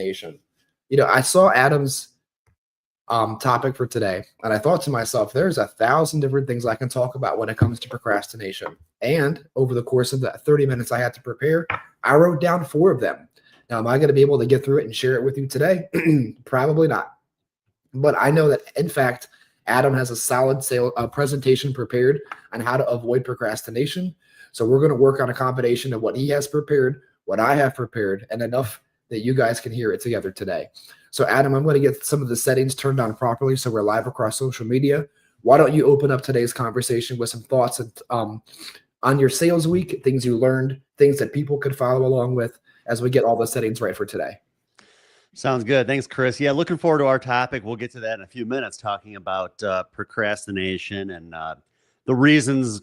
procrastination. I saw Adam's topic for today, and I thought to myself, there's 1,000 different things I can talk about when it comes to procrastination. And over the course of the 30 minutes I had to prepare, I wrote down 4 of them. Now, am I going to be able to get through it and share it with you today? Probably not. But I know that, in fact, Adam has a solid presentation prepared on how to avoid procrastination. So we're going to work on a combination of what he has prepared, what I have prepared, and enough that you guys can hear it together today. So Adam, I'm going to get some of the settings turned on properly so we're live across social media. Why don't you open up today's conversation with some thoughts on your sales week, things you learned, things that people could follow along with as we get all the settings right for today. Sounds good. Thanks, Chris. Yeah, looking forward to our topic. We'll get to that in a few minutes, talking about procrastination and the reasons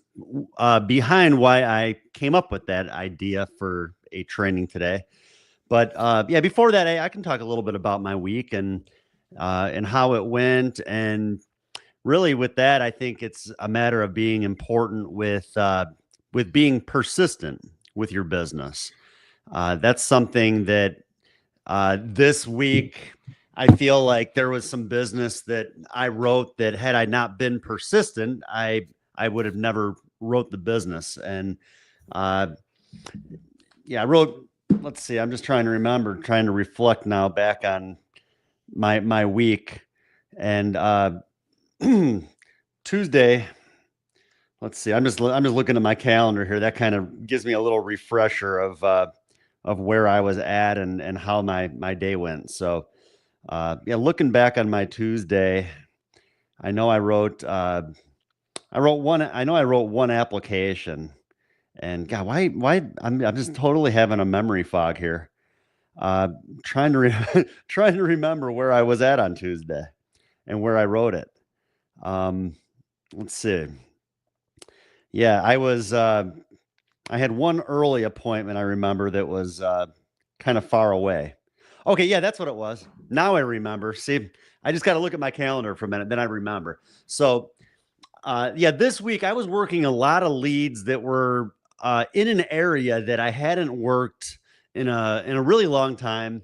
behind why I came up with that idea for a training today. But yeah, before that, I can talk a little bit about my week and how it went. And really with that, I think it's a matter of being important with being persistent with your business. That's something that this week, I feel like there was some business that I wrote that had I not been persistent, I would have never wrote the business. And yeah, I wrote, let's see, I'm just trying to reflect now back on my week. And Tuesday, let's see, I'm just looking at my calendar here. That kind of gives me a little refresher of where I was at and how my day went. So yeah, looking back on my Tuesday, I know I wrote one application. And God, why I'm just totally having a memory fog here. Trying to remember where I was at on Tuesday and where I wrote it. Let's see. Yeah, I had one early appointment I remember that was kind of far away. Okay, yeah, that's what it was. Now I remember. See, I just got to look at my calendar for a minute, then I remember. So yeah, this week I was working a lot of leads that were in an area that I hadn't worked in a really long time.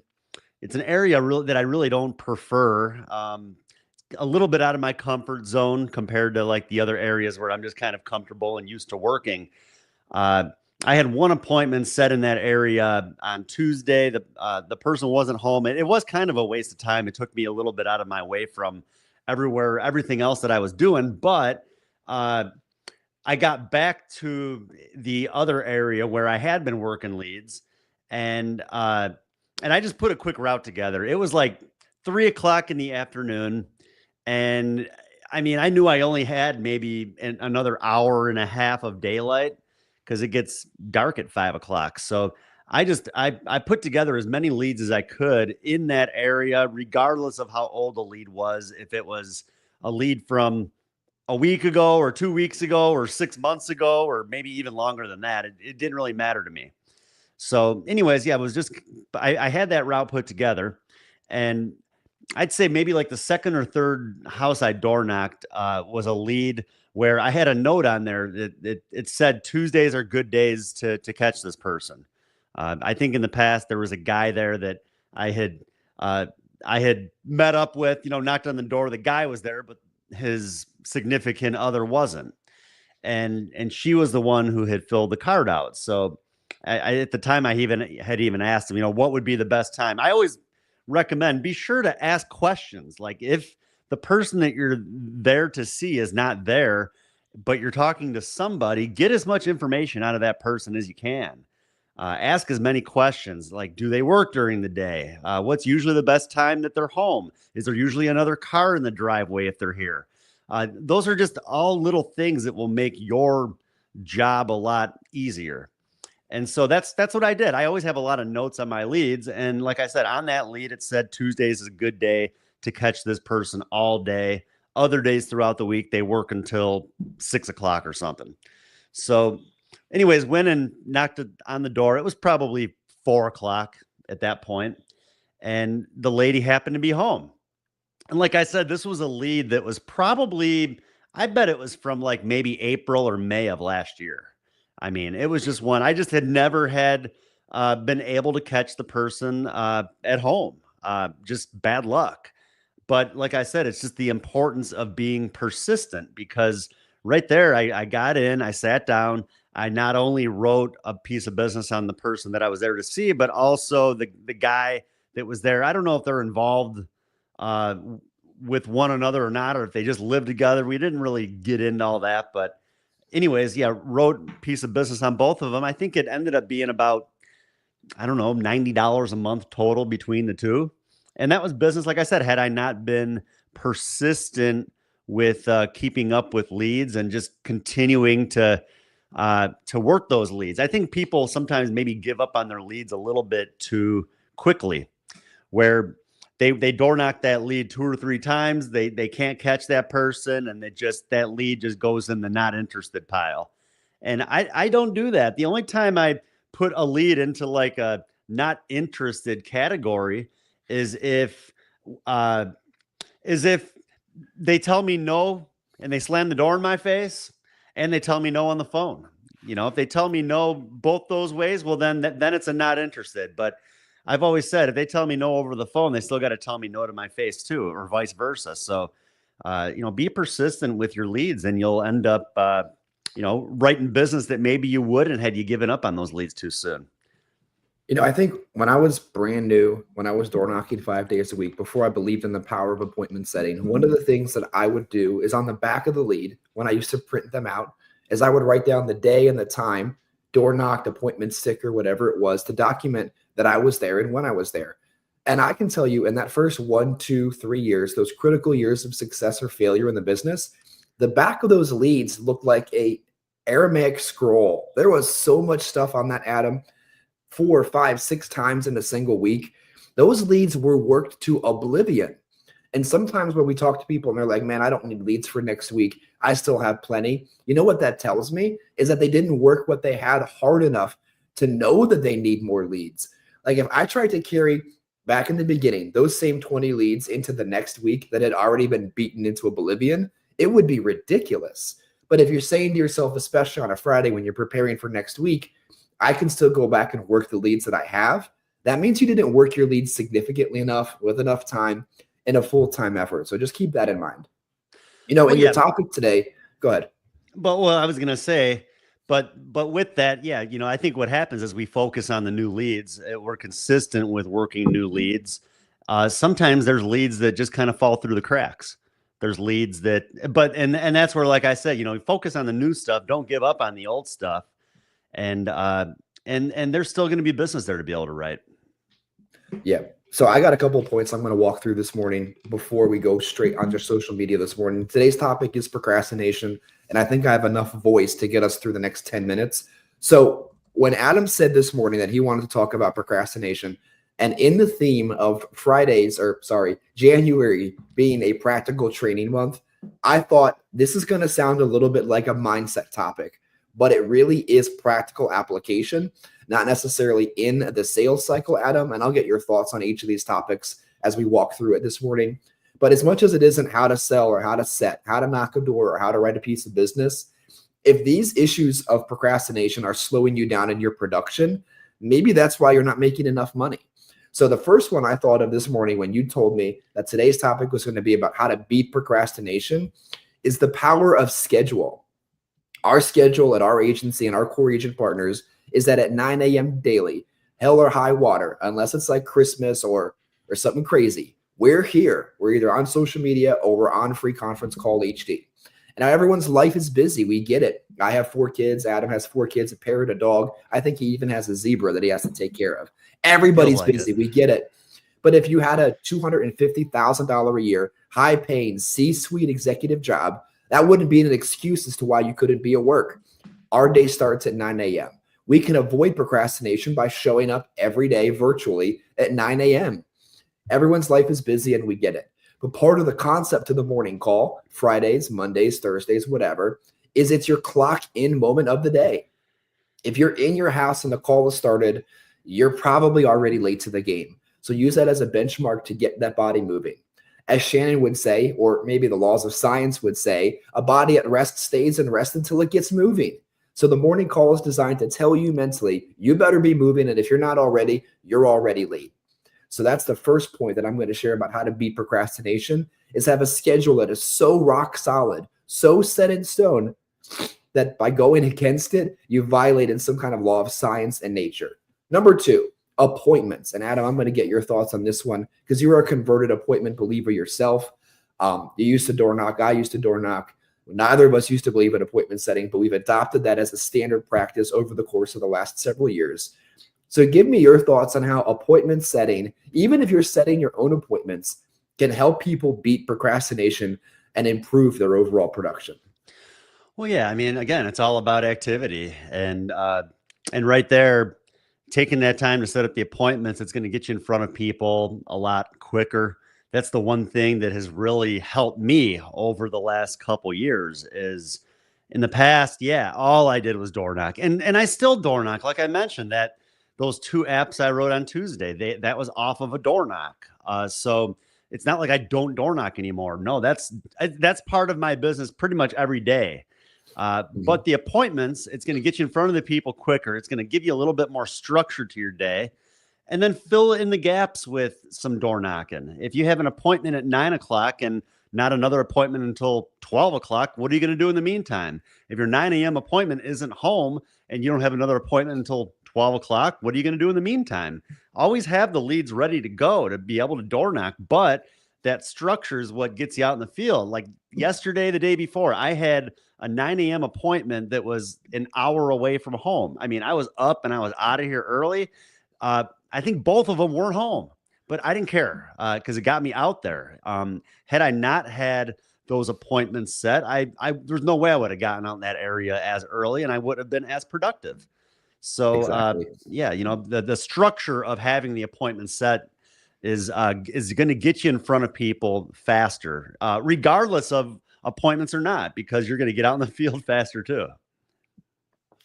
It's an area that I really don't prefer. A little bit out of my comfort zone compared to like the other areas where I'm just kind of comfortable and used to working. I had one appointment set in that area on Tuesday. The person wasn't home. It was kind of a waste of time. It took me a little bit out of my way from everything else that I was doing. But I got back to the other area where I had been working leads, and I just put a quick route together. It was like 3:00 in the afternoon. And I mean, I knew I only had maybe another hour and a half of daylight because it gets dark at 5:00. So I put together as many leads as I could in that area, regardless of how old the lead was. If it was a lead from a week ago or 2 weeks ago or 6 months ago, or maybe even longer than that, it didn't really matter to me. So anyways, yeah, it was just, I had that route put together, and I'd say maybe like the second or third house I door knocked was a lead where I had a note on there that it said Tuesdays are good days to catch this person. I think in the past there was a guy there that I had met up with, knocked on the door. The guy was there, but his significant other wasn't. And she was the one who had filled the card out. So I at the time I had even asked him, what would be the best time? I always recommend be sure to ask questions. Like if the person that you're there to see is not there, but you're talking to somebody, get as much information out of that person as you can. Ask as many questions, like, do they work during the day? What's usually the best time that they're home? Is there usually another car in the driveway if they're here? Those are just all little things that will make your job a lot easier. And so that's what I did. I always have a lot of notes on my leads. And like I said, on that lead, it said Tuesdays is a good day to catch this person all day. Other days throughout the week, they work until 6:00 or something. So anyways, went and knocked on the door. It was probably 4:00 at that point, and the lady happened to be home. And like I said, this was a lead that was probably, I bet it was from like maybe April or May of last year. I mean, it was just one. I just had never been able to catch the person at home. just bad luck. But like I said, it's just the importance of being persistent, because right there, I got in, I sat down, I not only wrote a piece of business on the person that I was there to see, but also the guy that was there. I don't know if they're involved uh, with one another or not, or if they just live together. We didn't really get into all that, but anyways, yeah, wrote a piece of business on both of them. I think it ended up being about, I don't know, $90 a month total between the two. And that was business. Like I said, had I not been persistent with keeping up with leads and just continuing to work those leads. I think people sometimes maybe give up on their leads a little bit too quickly, where they door knock that lead 2 or 3 times. They can't catch that person, and that lead just goes in the not interested pile. And I don't do that. The only time I put a lead into like a not interested category is uh if they tell me no and they slam the door in my face, and they tell me no on the phone. If they tell me no both those ways, well, then it's a not interested. But I've always said, if they tell me no over the phone, they still got to tell me no to my face too, or vice versa. So, be persistent with your leads, and you'll end up, writing business that maybe you wouldn't had you given up on those leads too soon. I think when I was brand new, when I was door knocking 5 days a week, before I believed in the power of appointment setting, one of the things that I would do is on the back of the lead, when I used to print them out, is I would write down the day and the time, door knocked, appointment sticker, whatever it was, to document that I was there and when I was there. And I can tell you, in that first 1, 2, 3 years, those critical years of success or failure in the business, the back of those leads looked like a Aramaic scroll. There was so much stuff on that, Adam. 4, 5, 6 times in a single week. Those leads were worked to oblivion. And sometimes when we talk to people and they're like, man, I don't need leads for next week, I still have plenty. You know what that tells me is that they didn't work what they had hard enough to know that they need more leads. Like if I tried to carry back in the beginning those same 20 leads into the next week that had already been beaten into oblivion, it would be ridiculous. But if you're saying to yourself, especially on a Friday when you're preparing for next week, I can still go back and work the leads that I have, that means you didn't work your leads significantly enough with enough time and a full-time effort. So just keep that in mind. In your topic today, go ahead. But I was going to say, but with that, yeah, I think what happens is we focus on the new leads. We're consistent with working new leads. Sometimes there's leads that just kind of fall through the cracks. There's leads and that's where, like I said, focus on the new stuff. Don't give up on the old stuff. And there's still going to be business there to be able to write. Yeah. So I got a couple of points I'm going to walk through this morning before we go straight onto social media this morning. Today's topic is procrastination, and I think I have enough voice to get us through the next 10 minutes. So when Adam said this morning that he wanted to talk about procrastination, and in the theme of January being a practical training month, I thought this is going to sound a little bit like a mindset topic, but it really is practical application, not necessarily in the sales cycle, Adam. And I'll get your thoughts on each of these topics as we walk through it this morning. But as much as it isn't how to sell or how to set, how to knock a door or how to write a piece of business, if these issues of procrastination are slowing you down in your production, maybe that's why you're not making enough money. So the first one I thought of this morning when you told me that today's topic was going to be about how to beat procrastination is the power of schedule. Our schedule at our agency and our core agent partners is that at 9 a.m. daily, hell or high water, unless it's like Christmas or something crazy, we're here. We're either on social media or we're on free conference call HD. And everyone's life is busy. We get it. I have 4 kids. Adam has 4 kids, a parrot, a dog. I think he even has a zebra that he has to take care of. Everybody's busy. We get it. But if you had a $250,000 a year, high-paying C-suite executive job, that wouldn't be an excuse as to why you couldn't be at work. Our day starts at 9 a.m. We can avoid procrastination by showing up every day virtually at 9 a.m. Everyone's life is busy and we get it. But part of the concept of the morning call, Fridays, Mondays, Thursdays, whatever, is it's your clock in moment of the day. If you're in your house and the call has started, you're probably already late to the game. So use that as a benchmark to get that body moving. As Shannon would say, or maybe the laws of science would say, a body at rest stays in rest until it gets moving. So the morning call is designed to tell you mentally, you better be moving. And if you're not already, you're already late. So that's the first point that I'm going to share about how to beat procrastination, is have a schedule that is so rock solid, so set in stone, that by going against it, you violated some kind of law of science and nature. Number two, appointments. And Adam, I'm going to get your thoughts on this one because you are a converted appointment believer yourself. You used to door knock. I used to door knock. Neither of us used to believe in appointment setting, but we've adopted that as a standard practice over the course of the last several years. So give me your thoughts on how appointment setting, even if you're setting your own appointments, can help people beat procrastination and improve their overall production. Well, yeah, I mean, again, it's all about activity, and right there, taking that time to set up the appointments, it's going to get you in front of people a lot quicker. That's the one thing that has really helped me over the last couple years. Is in the past, yeah, all I did was door knock, and I still door knock. Like I mentioned, that those 2 apps I wrote on Tuesday, that was off of a door knock. So it's not like I don't door knock anymore. No, that's part of my business pretty much every day. But the appointments, it's going to get you in front of the people quicker. It's going to give you a little bit more structure to your day, and then fill in the gaps with some door knocking. If you have an appointment at 9 o'clock and not another appointment until 12 o'clock, what are you going to do in the meantime? If your 9 a.m. appointment isn't home and you don't have another appointment until 12 o'clock, what are you going to do in the meantime? Always have the leads ready to go to be able to door knock, but that structure is what gets you out in the field. Like yesterday, the day before, I had a 9 a.m. appointment that was an hour away from home. I mean, I was up and I was out of here early. I think both of them weren't home, but I didn't care because it got me out there. Had I not had those appointments set, there's no way I would have gotten out in that area as early, and I would have been as productive. So, Exactly. yeah, you know, the structure of having the appointment set is going to get you in front of people faster, regardless of appointments or not, because you're going to get out in the field faster too.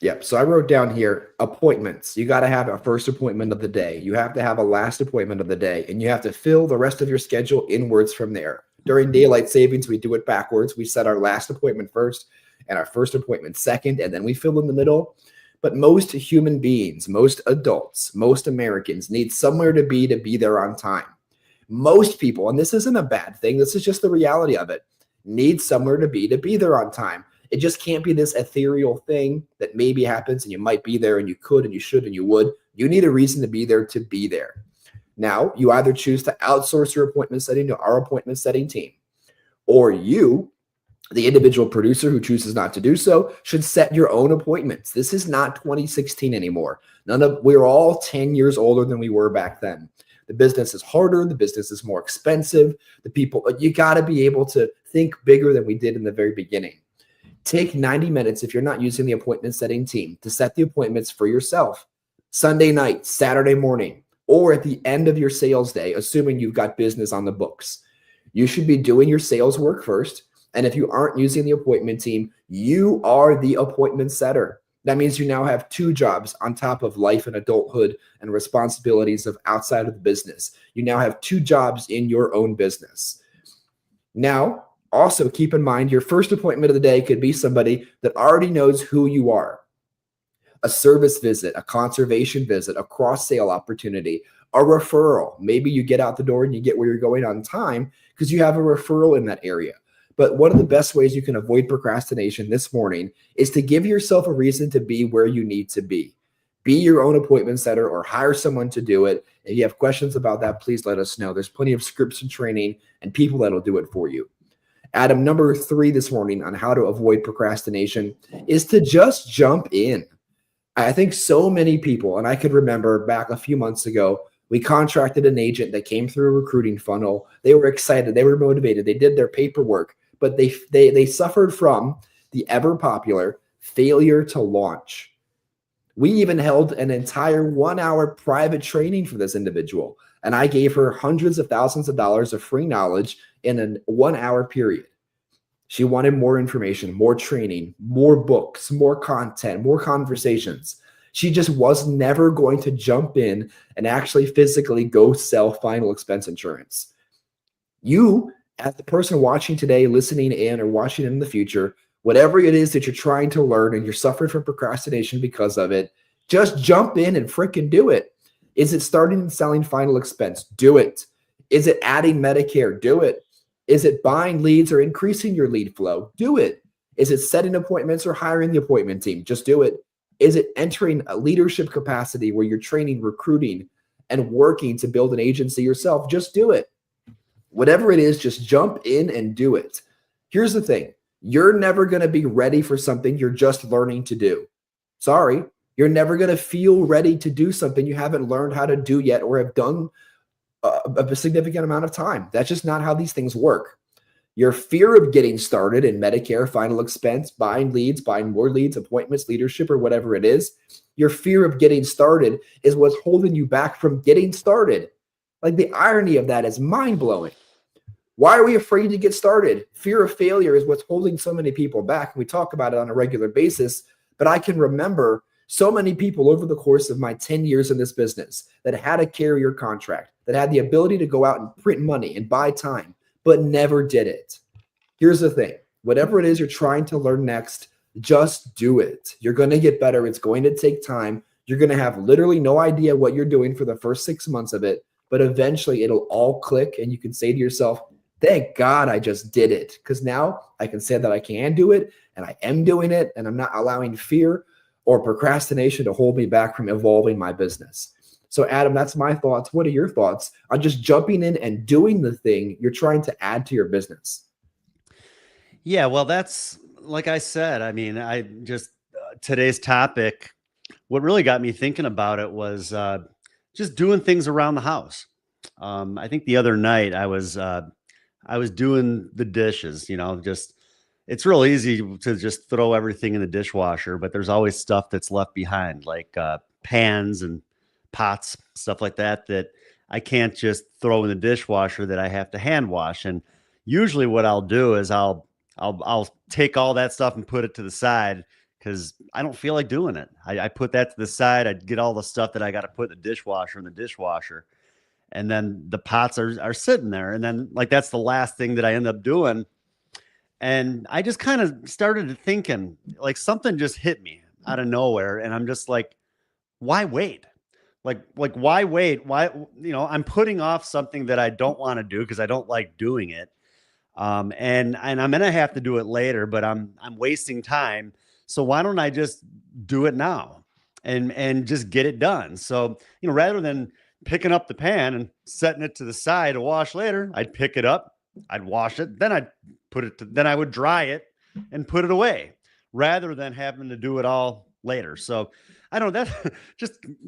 Yep. So I wrote down here appointments. You got to have a first appointment of the day. You have to have a last appointment of the day, and you have to fill the rest of your schedule inwards from there. During daylight savings, we do it backwards. We set our last appointment first and our first appointment second, and then we fill in the middle. But most human beings, most adults, most Americans need somewhere to be there on time. Most people, and this isn't a bad thing, this is just the reality of it, need somewhere to be there on time. It just can't be this ethereal thing that maybe happens and you might be there and you could and you should and you would. You need a reason to be there to be there. Now, you either choose to outsource your appointment setting to our appointment setting team, or you, the individual producer who chooses not to do so, should set your own appointments. This is not 2016 anymore. We're all 10 years older than we were back then. The business is harder. The business is more expensive. You got to be able to think bigger than we did in the very beginning. Take 90 minutes if you're not using the appointment setting team to set the appointments for yourself. Sunday night, Saturday morning, or at the end of your sales day, assuming you've got business on the books. You should be doing your sales work first. And if you aren't using the appointment team, you are the appointment setter. That means you now have 2 jobs on top of life and adulthood and responsibilities of outside of the business. You now have 2 jobs in your own business. Now, also keep in mind your first appointment of the day could be somebody that already knows who you are. A service visit, a conservation visit, a cross-sale opportunity, a referral. Maybe you get out the door and you get where you're going on time because you have a referral in that area. But one of the best ways you can avoid procrastination this morning is to give yourself a reason to be where you need to be. Be your own appointment setter or hire someone to do it. If you have questions about that, please let us know. There's plenty of scripts and training and people that'll do it for you. Adam, number 3 this morning on how to avoid procrastination is to just jump in. I think so many people, and I could remember back a few months ago, we contracted an agent that came through a recruiting funnel. They were excited. They were motivated. They did their paperwork, but they suffered from the ever popular failure to launch. We even held an entire 1-hour private training for this individual, and I gave her hundreds of thousands of dollars of free knowledge in a 1-hour period. She wanted more information, more training, more books, more content, more conversations. She just was never going to jump in and actually physically go sell final expense insurance. You, as the person watching today, listening in, or watching in the future, whatever it is that you're trying to learn and you're suffering from procrastination because of it, just jump in and freaking do it. Is it starting and selling final expense? Do it. Is it adding Medicare? Do it. Is it buying leads or increasing your lead flow? Do it. Is it setting appointments or hiring the appointment team? Just do it. Is it entering a leadership capacity where you're training, recruiting, and working to build an agency yourself? Just do it. Whatever it is, just jump in and do it. Here's the thing. You're never going to be ready for something you're just learning to do. Sorry, you're never going to feel ready to do something you haven't learned how to do yet or have done a significant amount of time. That's just not how these things work. Your fear of getting started in Medicare, final expense, buying leads, buying more leads, appointments, leadership, or whatever it is, your fear of getting started is what's holding you back from getting started. Like, the irony of that is mind-blowing. Why are we afraid to get started? Fear of failure is what's holding so many people back. We talk about it on a regular basis, but I can remember so many people over the course of my 10 years in this business that had a carrier contract, that had the ability to go out and print money and buy time, but never did it. Here's the thing. Whatever it is you're trying to learn next, just do it. You're going to get better. It's going to take time. You're going to have literally no idea what you're doing for the first 6 months of it, but eventually it'll all click and you can say to yourself, thank God I just did it, because now I can say that I can do it and I am doing it, and I'm not allowing fear or procrastination to hold me back from evolving my business. So Adam, that's my thoughts. What are your thoughts on just jumping in and doing the thing you're trying to add to your business? Yeah, well, that's like I said, I mean, I just today's topic, what really got me thinking about it was just doing things around the house. I think the other night I was doing the dishes, just it's real easy to just throw everything in the dishwasher, but there's always stuff that's left behind, like pans and pots, stuff like that, that I can't just throw in the dishwasher, that I have to hand wash. And usually what I'll do is I'll take all that stuff and put it to the side because I don't feel like doing it. I put that to the side. I get all the stuff that I got to put in the dishwasher. And then the pots are sitting there. And then, like, that's the last thing that I end up doing. And I just kind of started thinking, like, something just hit me out of nowhere. And I'm just like, why wait? Like why wait? Why, I'm putting off something that I don't want to do because I don't like doing it. And I'm gonna have to do it later, but I'm wasting time. So why don't I just do it now and just get it done? So, rather than picking up the pan and setting it to the side to wash later, I'd pick it up, I'd wash it, then then I would dry it and put it away, rather than having to do it all later. So I don't know, that's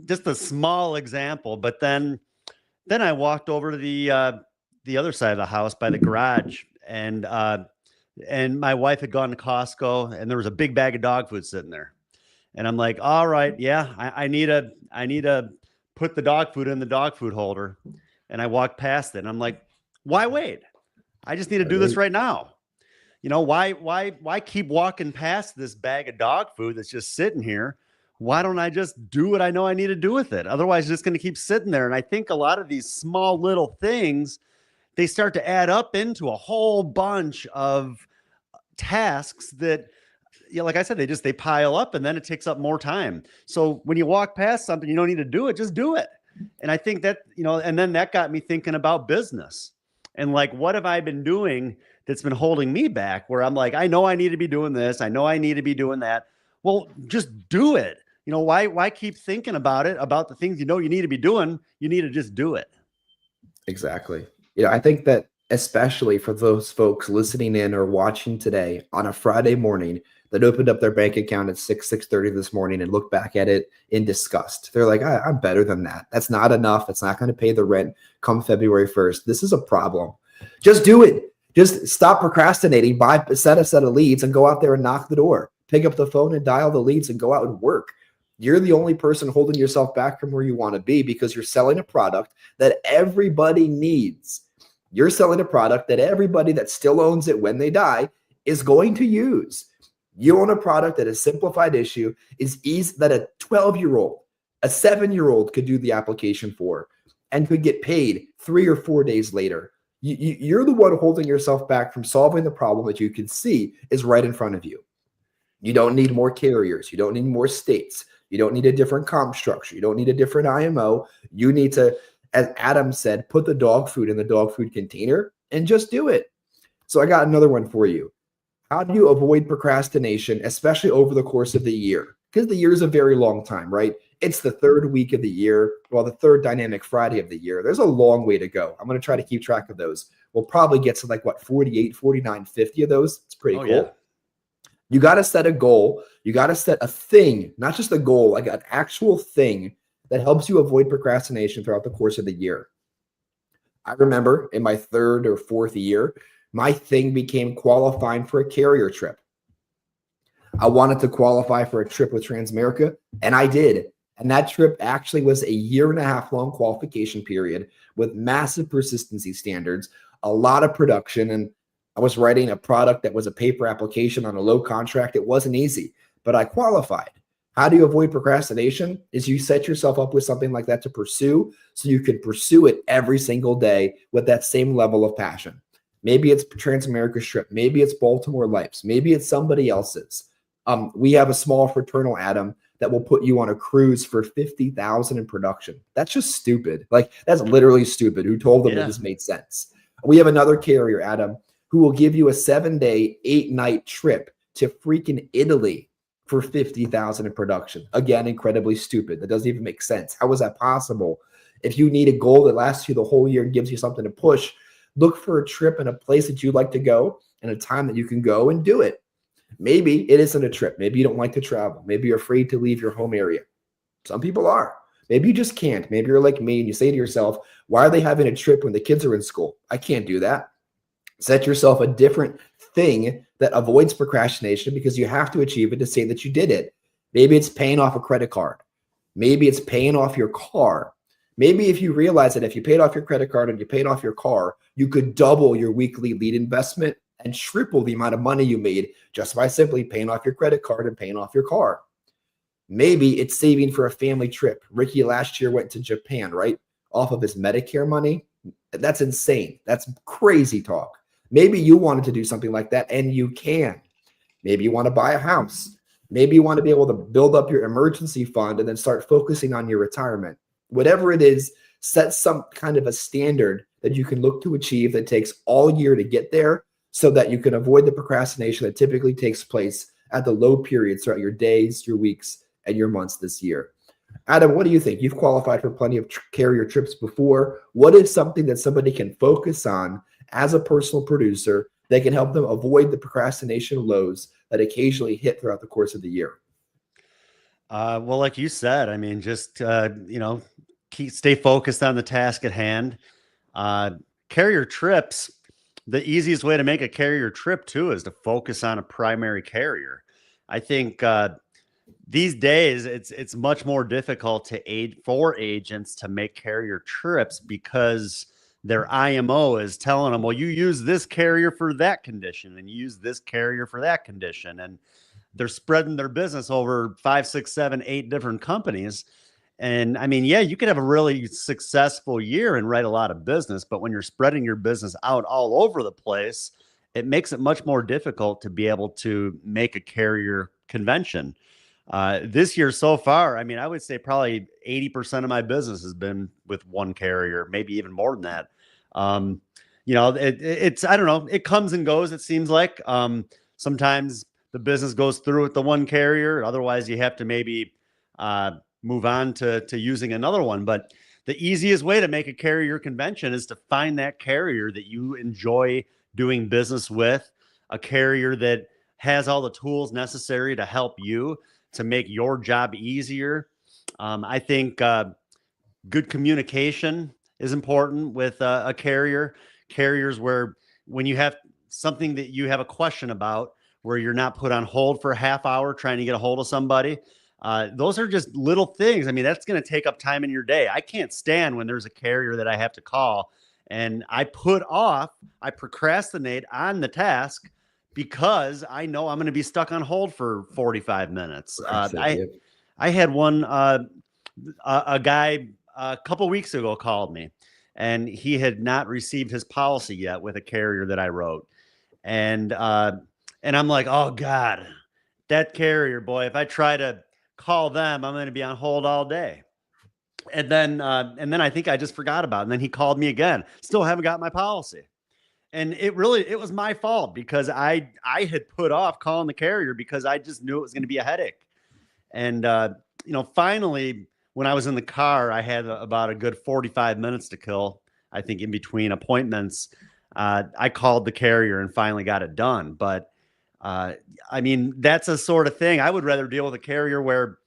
just a small example. But then I walked over to the other side of the house by the garage, and my wife had gone to Costco, and there was a big bag of dog food sitting there. And I'm like, all right, yeah, I need to put the dog food in the dog food holder. And I walked past it, and I'm like, why wait? I just need to do this right now. Why keep walking past this bag of dog food that's just sitting here? Why don't I just do what I know I need to do with it? Otherwise, it's just going to keep sitting there. And I think a lot of these small little things, they start to add up into a whole bunch of tasks that, like I said, they pile up, and then it takes up more time. So when you walk past something, you don't need to do it, just do it. And I think that, and then that got me thinking about business and, like, what have I been doing that's been holding me back, where I'm like, I know I need to be doing this. I know I need to be doing that. Well, just do it. Why keep thinking about the things you need to be doing? You need to just do it. Exactly. I think that especially for those folks listening in or watching today on a Friday morning that opened up their bank account at 6:30 this morning and looked back at it in disgust. They're like, I'm better than that. That's not enough. It's not going to pay the rent come February 1st. This is a problem. Just do it. Just stop procrastinating, set a set of leads and go out there and knock the door. Pick up the phone and dial the leads and go out and work. You're the only person holding yourself back from where you want to be because you're selling a product that everybody needs. You're selling a product that everybody that still owns it when they die is going to use. You own a product that a simplified issue is easy, that a 12-year-old, a 7-year-old could do the application for and could get paid 3 or 4 days later. You're the one holding yourself back from solving the problem that you can see is right in front of you. You don't need more carriers. You don't need more states. You don't need a different comp structure. You don't need a different IMO. You need to, as Adam said, put the dog food in the dog food container and just do it. So I got another one for you. How do you avoid procrastination, especially over the course of the year? Because the year is a very long time, right? It's the third week of the year, well, the third dynamic Friday of the year. There's a long way to go. I'm going to try to keep track of those. We'll probably get to like what, 48, 49, 50 of those. It's pretty Oh, cool. yeah. You got to set a goal. You got to set a thing, not just a goal, like an actual thing that helps you avoid procrastination throughout the course of the year. I remember in my third or fourth year, my thing became qualifying for a carrier trip. I wanted to qualify for a trip with Transamerica, and I did. And that trip actually was a 1.5 year long qualification period with massive persistency standards, a lot of production. And I was writing a product that was a paper application on a low contract. It wasn't easy, but I qualified. How do you avoid procrastination? Is you set yourself up with something like that to pursue so you can pursue it every single day with that same level of passion. Maybe it's Transamerica's trip. Maybe it's Baltimore Lights. Maybe it's somebody else's. We have a small fraternal, Adam, that will put you on a cruise for 50,000 in production. That's just stupid. Like, that's literally stupid. Who told them that this made sense? We have another carrier, Adam, who will give you a 7-day, 8-night trip to freaking Italy for 50,000 in production. Again, incredibly stupid. That doesn't even make sense. How is that possible? If you need a goal that lasts you the whole year and gives you something to push, look for a trip and a place that you'd like to go and a time that you can go and do it. Maybe it isn't a trip. Maybe you don't like to travel. Maybe you're afraid to leave your home area. Some people are. Maybe you just can't. Maybe you're like me and you say to yourself, why are they having a trip when the kids are in school? I can't do that. Set yourself a different thing that avoids procrastination because you have to achieve it to say that you did it. Maybe it's paying off a credit card. Maybe it's paying off your car. Maybe if you realize that if you paid off your credit card and you paid off your car, you could double your weekly lead investment and triple the amount of money you made just by simply paying off your credit card and paying off your car. Maybe it's saving for a family trip. Ricky last year went to Japan, right? Off of his Medicare money. That's insane. That's crazy talk. Maybe you wanted to do something like that and you can. Maybe you want to buy a house. Maybe you want to be able to build up your emergency fund and then start focusing on your retirement. Whatever it is, set some kind of a standard that you can look to achieve that takes all year to get there so that you can avoid the procrastination that typically takes place at the low periods throughout your days, your weeks, and your months this year. Adam, what do you think? You've qualified for plenty of carrier trips before. What is something that somebody can focus on as a personal producer that can help them avoid the procrastination lows that occasionally hit throughout the course of the year? Well, like you said, I mean, just, stay focused on the task at hand. Carrier trips, the easiest way to make a carrier trip too is to focus on a primary carrier. I think these days it's much more difficult to aid for agents to make carrier trips because their IMO is telling them, well, you use this carrier for that condition and you use this carrier for that condition. And they're spreading their business over 5, 6, 7, 8 different companies. And I mean, yeah, you could have a really successful year and write a lot of business, but when you're spreading your business out all over the place, it makes it much more difficult to be able to make a carrier convention. This year so far, I mean, I would say probably 80% of my business has been with one carrier, maybe even more than that. It's, I don't know, it comes and goes. It seems like sometimes the business goes through with the one carrier. Otherwise you have to maybe move on to using another one. But the easiest way to make a carrier convention is to find that carrier that you enjoy doing business with, a carrier that has all the tools necessary to help you to make your job easier. I think good communication is important with a carrier. Carriers where when you have something that you have a question about, where you're not put on hold for a half hour trying to get a hold of somebody. Those are just little things. I mean, that's going to take up time in your day. I can't stand when there's a carrier that I have to call and I procrastinate on the task because I know I'm going to be stuck on hold for 45 minutes. I had one, a guy a couple weeks ago called me and he had not received his policy yet with a carrier that I wrote. And I'm like, oh God, that carrier, boy, if I try to call them. I'm going to be on hold all day. And then I think I just forgot about it. And then he called me again. Still haven't got my policy. And it was my fault because I had put off calling the carrier because I just knew it was going to be a headache. And finally, when I was in the car, I had about a good 45 minutes to kill. I think in between appointments, I called the carrier and finally got it done. But I mean, that's a sort of thing. I would rather deal with a carrier where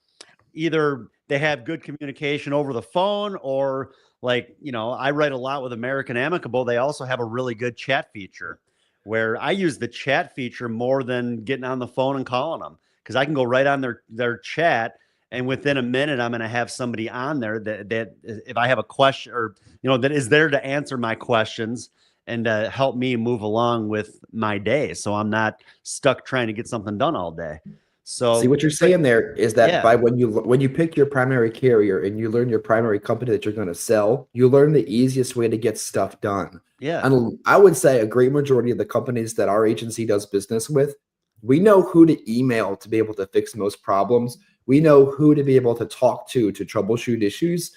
either they have good communication over the phone, or like, I write a lot with American Amicable. They also have a really good chat feature where I use the chat feature more than getting on the phone and calling them, because I can go right on their chat, and within a minute I'm going to have somebody on there that if I have a question, or that is there to answer my questions and help me move along with my day, so I'm not stuck trying to get something done all day. See, So, what you're saying there is that yeah, by when you pick your primary carrier and you learn your primary company that you're going to sell, you learn the easiest way to get stuff done. yeah, And I would say a great majority of the companies that our agency does business with, we know who to email to be able to fix most problems. We know who to be able to talk to troubleshoot issues.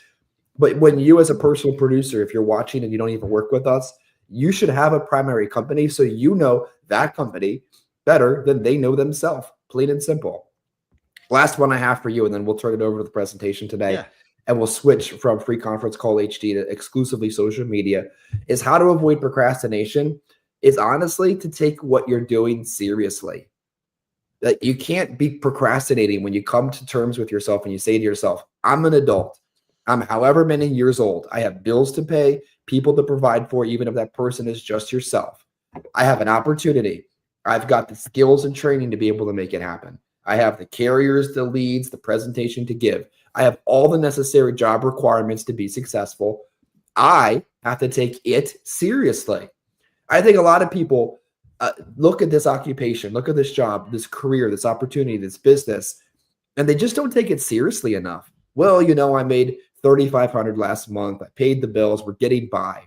But when you, as a personal producer, if you're watching and you don't even work with us, you should have a primary company so you know that company better than they know themselves. Plain and simple. Last one I have for you, and then we'll turn it over to the presentation today. yeah, And we'll switch from free conference call HD to exclusively social media. Is how to avoid procrastination is honestly to take what you're doing seriously. That you can't be procrastinating when you come to terms with yourself and you say to yourself, I'm an adult. I'm however many years old. I have bills to pay, people to provide for, even if that person is just yourself. I have an opportunity. I've got the skills and training to be able to make it happen. I have the carriers, the leads, the presentation to give. I have all the necessary job requirements to be successful. I have to take it seriously. I think a lot of people look at this occupation, look at this job, this career, this opportunity, this business, and they just don't take it seriously enough. Well, I made 3,500 last month. I paid the bills. We're getting by.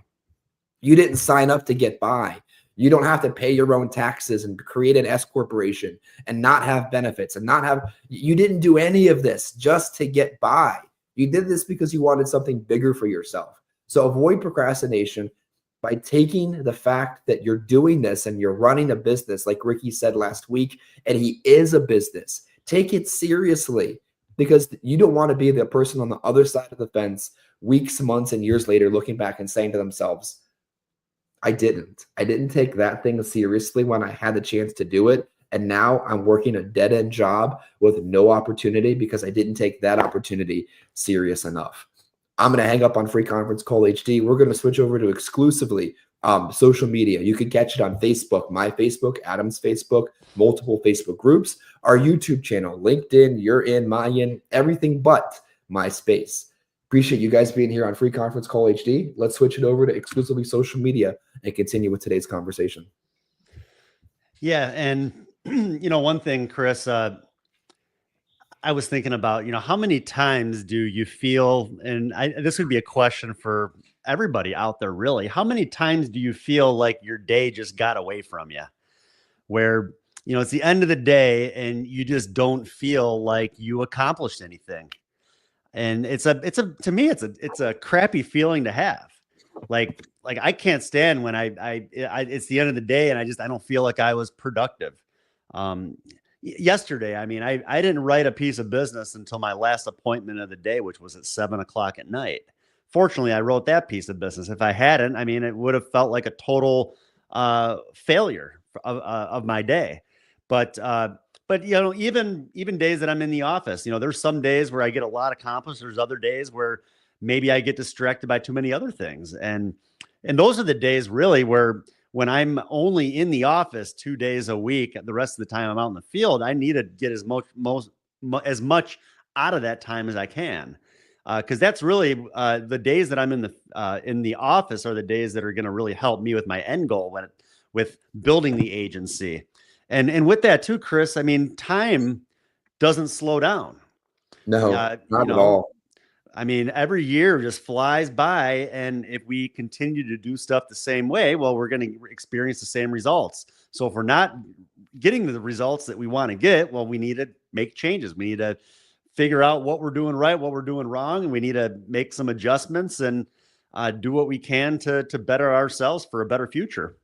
You didn't sign up to get by. You don't have to pay your own taxes and create an S corporation and not have benefits and not have. You didn't do any of this just to get by. You did this because you wanted something bigger for yourself. So avoid procrastination by taking the fact that you're doing this and you're running a business, like Ricky said last week, and he is a business. Take it seriously, because you don't want to be the person on the other side of the fence weeks, months, and years later looking back and saying to themselves, I didn't take that thing seriously when I had the chance to do it. And now I'm working a dead end job with no opportunity because I didn't take that opportunity serious enough. I'm going to hang up on Free Conference Call HD. We're going to switch over to exclusively social media. You can catch it on Facebook, my Facebook, Adam's Facebook, multiple Facebook groups, our YouTube channel, LinkedIn, You're In, My In, everything but MySpace. Appreciate you guys being here on Free Conference Call HD. Let's switch it over to exclusively social media and continue with today's conversation. yeah. And one thing, Chris, I was thinking about, how many times do you feel, and this would be a question for everybody out there, really. How many times do you feel like your day just got away from you, where, it's the end of the day and you just don't feel like you accomplished anything? And to me, it's a crappy feeling to have. Like I can't stand when it's the end of the day and I don't feel like I was productive. Yesterday, I mean, I didn't write a piece of business until my last appointment of the day, which was at 7 o'clock at night. Fortunately, I wrote that piece of business. If I hadn't, I mean, it would have felt like a total failure of my day. But even days that I'm in the office, there's some days where I get a lot accomplished. There's other days where maybe I get distracted by too many other things, and those are the days really where, when I'm only in the office 2 days a week, the rest of the time I'm out in the field, I need to get as much out of that time as I can. Because that's really the days that I'm in the office are the days that are going to really help me with my end goal with building the agency. And with that too, Chris, I mean, time doesn't slow down. No, You not at know, all. I mean, every year just flies by. And if we continue to do stuff the same way, well, we're going to experience the same results. So if we're not getting the results that we want to get, well, we need to make changes. We need to figure out what we're doing right, what we're doing wrong, and we need to make some adjustments and do what we can to better ourselves for a better future.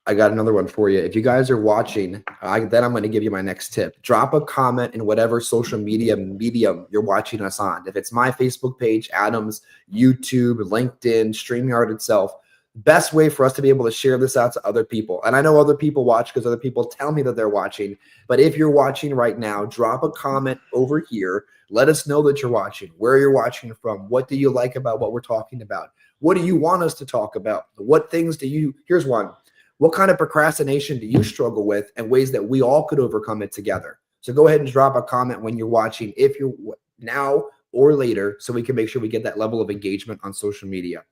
I got another one for you. If you guys are watching, then I'm going to give you my next tip. Drop a comment in whatever social media medium you're watching us on. If it's my Facebook page, Adam's, YouTube, LinkedIn, StreamYard itself, best way for us to be able to share this out to other people. And I know other people watch because other people tell me that they're watching. But if you're watching right now, drop a comment over here. Let us know that you're watching, where you're watching from. What do you like about what we're talking about? What do you want us to talk about? What things do you, here's one. What kind of procrastination do you struggle with and ways that we all could overcome it together? So go ahead and drop a comment when you're watching, if you're now or later, so we can make sure we get that level of engagement on social media.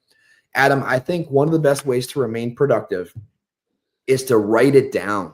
Adam, I think one of the best ways to remain productive is to write it down.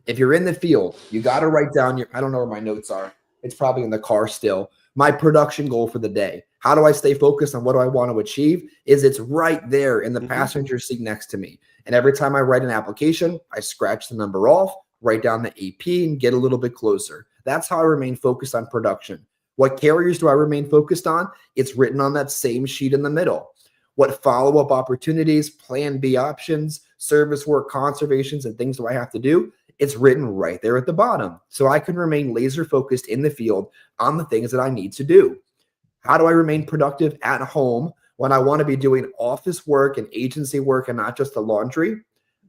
If you're in the field, you got to write down your, I don't know where my notes are. It's probably in the car still. My production goal for the day. How do I stay focused on what do I want to achieve? It's right there in the passenger seat next to me. And every time I write an application, I scratch the number off, write down the AP, and get a little bit closer. That's how I remain focused on production. What carriers do I remain focused on? It's written on that same sheet in the middle. What follow-up opportunities, plan B options, service work, conservations, and things do I have to do? It's written right there at the bottom. So I can remain laser focused in the field on the things that I need to do. How do I remain productive at home when I want to be doing office work and agency work and not just the laundry?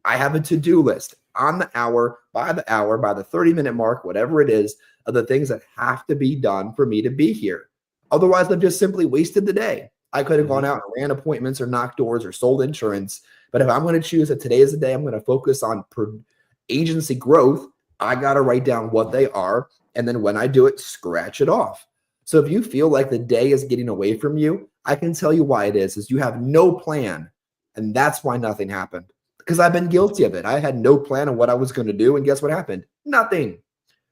I have a to-do list on the hour, by the 30-minute mark, whatever it is, of the things that have to be done for me to be here. Otherwise, I've just simply wasted the day. I could have gone out and ran appointments or knocked doors or sold insurance. But if I'm going to choose that today is the day I'm going to focus on agency growth, I got to write down what they are. And then when I do it, scratch it off. So if you feel like the day is getting away from you, I can tell you why it is you have no plan. And that's why nothing happened. Because I've been guilty of it. I had no plan on what I was going to do. And guess what happened? Nothing.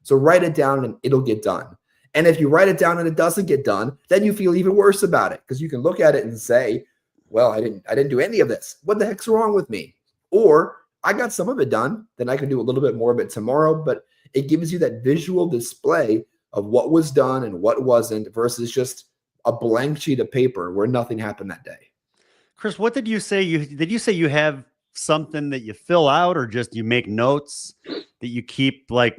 So write it down and it'll get done. And if you write it down and it doesn't get done, then you feel even worse about it because you can look at it and say, well, I didn't do any of this. What the heck's wrong with me? Or I got some of it done, then I can do a little bit more of it tomorrow. But it gives you that visual display of what was done and what wasn't versus just a blank sheet of paper where nothing happened that day. Chris, what did you say? Did you say you have something that you fill out or just you make notes that you keep like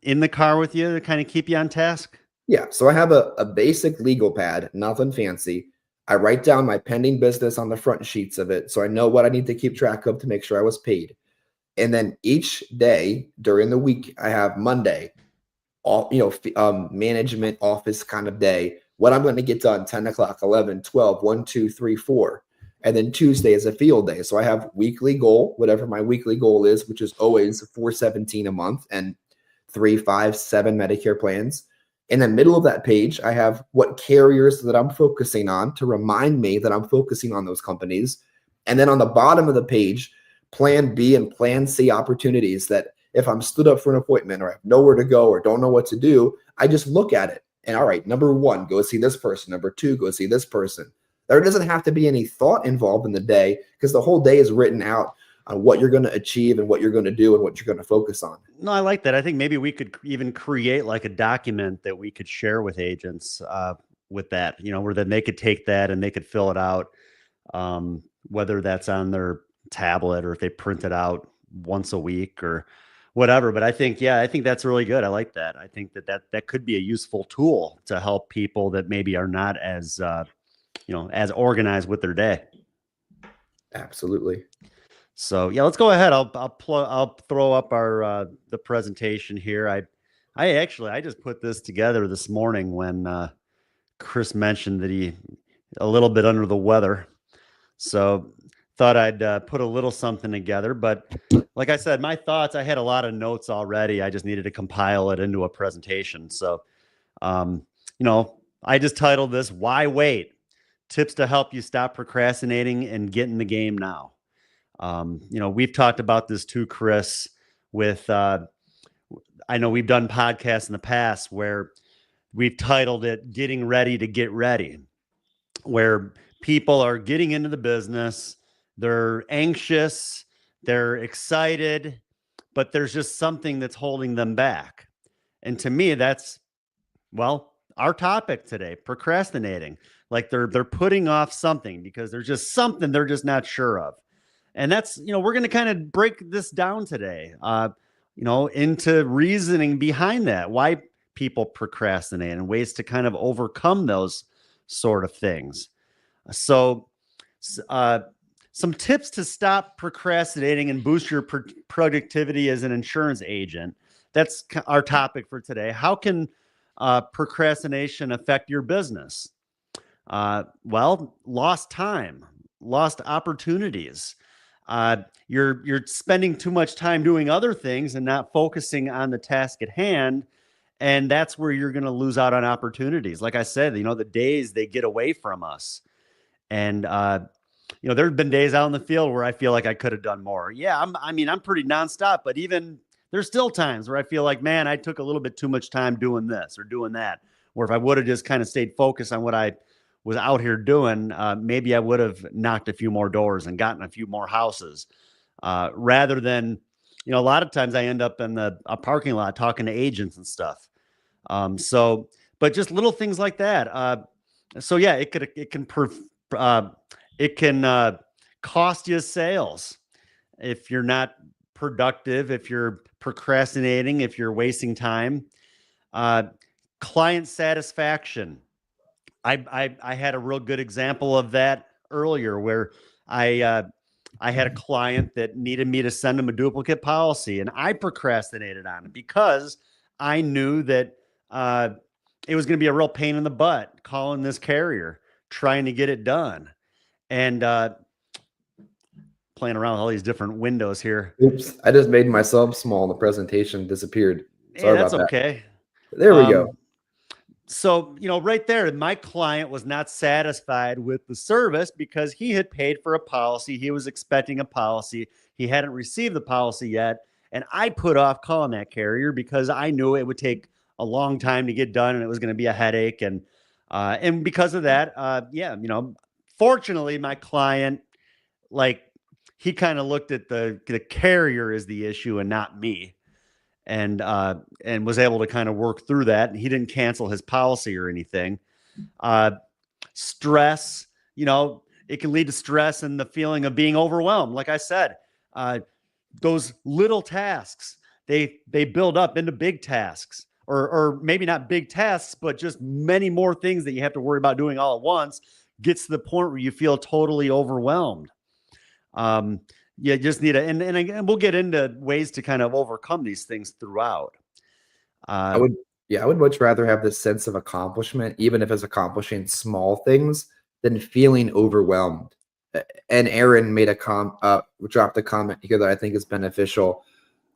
in the car with you to kind of keep you on task? Yeah. So I have a basic legal pad, nothing fancy. I write down my pending business on the front sheets of it. So I know what I need to keep track of to make sure I was paid. And then each day during the week, I have Monday, management office kind of day, what I'm going to get done, 10 o'clock, 11, 12, 1, 2, 3, 4. And then Tuesday is a field day. So I have weekly goal, whatever my weekly goal is, which is always 417 a month and 3, 5, 7 Medicare plans. In the middle of that page, I have what carriers that I'm focusing on to remind me that I'm focusing on those companies. And then on the bottom of the page, plan B and plan C opportunities that if I'm stood up for an appointment or I have nowhere to go or don't know what to do, I just look at it. And all right, number 1, go see this person. Number 2, go see this person. There doesn't have to be any thought involved in the day because the whole day is written out on what you're going to achieve and what you're going to do and what you're going to focus on. No, I like that. I think maybe we could even create like a document that we could share with agents with that, where then they could take that and they could fill it out, whether that's on their tablet or if they print it out once a week or whatever. But I think that's really good. I like that. I think that could be a useful tool to help people that maybe are not as, as organized with their day. Absolutely. So yeah, let's go ahead. I'll throw up our the presentation here. I just put this together this morning when Chris mentioned that he a little bit under the weather. So thought I'd put a little something together. But like I said, my thoughts, I had a lot of notes already. I just needed to compile it into a presentation. So I just titled this "Why Wait? Tips to help you stop procrastinating and get in the game now." We've talked about this too, Chris, with, I know we've done podcasts in the past where we've titled it "Getting Ready to Get Ready," where people are getting into the business. They're anxious, they're excited, but there's just something that's holding them back. And to me, that's, well, our topic today, procrastinating. Like they're putting off something because there's just something they're just not sure of. And that's, we're going to kind of break this down today, into reasoning behind that, why people procrastinate and ways to kind of overcome those sort of things. So, uh, some tips to stop procrastinating and boost your productivity as an insurance agent. That's our topic for today. How can procrastination affect your business? Well, lost time, lost opportunities. You're spending too much time doing other things and not focusing on the task at hand, and that's where you're going to lose out on opportunities. Like I said, the days they get away from us, and there have been days out in the field where I feel like I could have done more. Yeah, I'm pretty nonstop, but even there's still times where I feel like, man, I took a little bit too much time doing this or doing that. Or if I would have just kind of stayed focused on what I was out here doing, maybe I would have knocked a few more doors and gotten a few more houses, rather than, a lot of times I end up in a parking lot talking to agents and stuff. But just little things like that. So yeah, it can cost you sales if you're not productive, if you're procrastinating, if you're wasting time. Client satisfaction. I had a real good example of that earlier where I had a client that needed me to send him a duplicate policy, and I procrastinated on it because I knew that it was going to be a real pain in the butt calling this carrier, trying to get it done. And playing around with all these different windows here. Oops, I just made myself small. The presentation disappeared. Hey, Sorry that's about that. okay. There we go. So, right there, my client was not satisfied with the service because he had paid for a policy. He was expecting a policy. He hadn't received the policy yet. And I put off calling that carrier because I knew it would take a long time to get done and it was going to be a headache. And because of that, fortunately, my client, he kind of looked at the carrier as the issue and not me. And was able to kind of work through that. And he didn't cancel his policy or anything. Stress, it can lead to stress and the feeling of being overwhelmed. Like I said, those little tasks, they build up into big tasks, or maybe not big tasks, but just many more things that you have to worry about doing all at once. Gets to the point where you feel totally overwhelmed. You just need and again, we'll get into ways to kind of overcome these things throughout. I would much rather have this sense of accomplishment, even if it's accomplishing small things, than feeling overwhelmed. And Aaron made dropped a comment here that I think is beneficial.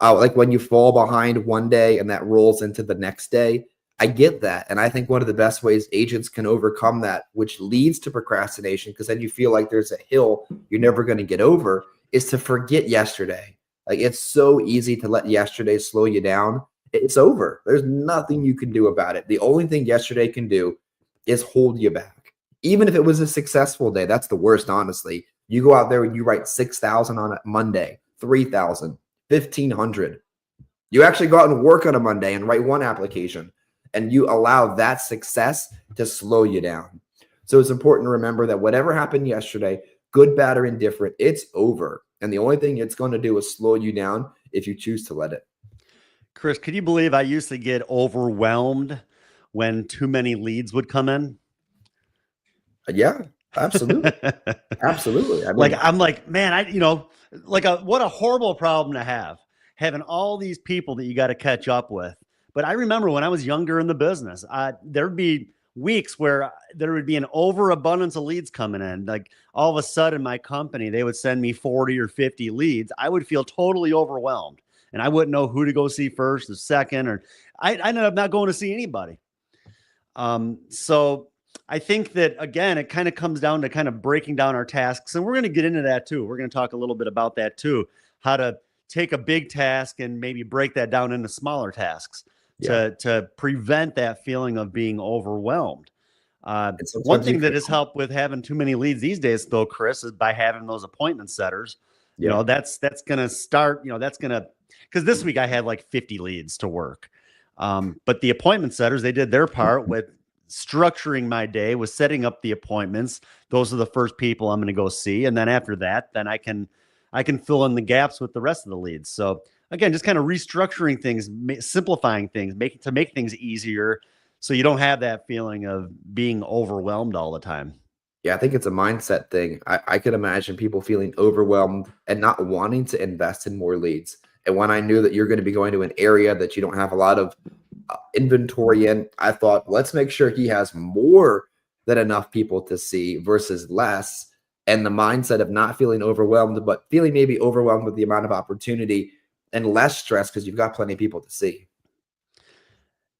Like when you fall behind one day and that rolls into the next day. I get that. And I think one of the best ways agents can overcome that, which leads to procrastination, because then you feel like there's a hill you're never going to get over, is to forget yesterday. Like, it's so easy to let yesterday slow you down. It's over. There's nothing you can do about it. The only thing yesterday can do is hold you back. Even if it was a successful day, that's the worst, honestly. You go out there and you write 6,000 on a Monday, 3,000, 1,500. You actually go out and work on a Monday and write one application, and you allow that success to slow you down. So it's important to remember that whatever happened yesterday, good, bad, or indifferent, it's over. And the only thing it's going to do is slow you down if you choose to let it. Chris, can you believe I used to get overwhelmed when too many leads would come in? Yeah, absolutely. Absolutely. I mean, I'm like, man, what a horrible problem to have, having all these people that you got to catch up with. But I remember when I was younger in the business, there'd be weeks where there would be an overabundance of leads coming in. Like all of a sudden my company, they would send me 40 or 50 leads. I would feel totally overwhelmed and I wouldn't know who to go see first or second, or I ended up not going to see anybody. So I think that, again, it kind of comes down to kind of breaking down our tasks. And we're going to get into that too. We're going to talk a little bit about that too, how to take a big task and maybe break that down into smaller tasks. To prevent that feeling of being overwhelmed. One thing that has helped with having too many leads these days, though, Chris, is by having those appointment setters. Yeah. That's going to start, because this week I had like 50 leads to work. But the appointment setters, they did their part with structuring my day, with setting up the appointments. Those are the first people I'm going to go see. And then after that, then I can fill in the gaps with the rest of the leads. So again, just kind of restructuring things, simplifying things, make things easier, so you don't have that feeling of being overwhelmed all the time. Yeah, I think it's a mindset thing. I could imagine people feeling overwhelmed and not wanting to invest in more leads. And when I knew that you're going to be going to an area that you don't have a lot of inventory in, I thought, let's make sure he has more than enough people to see versus less. And the mindset of not feeling overwhelmed, but feeling maybe overwhelmed with the amount of opportunity and less stress because you've got plenty of people to see.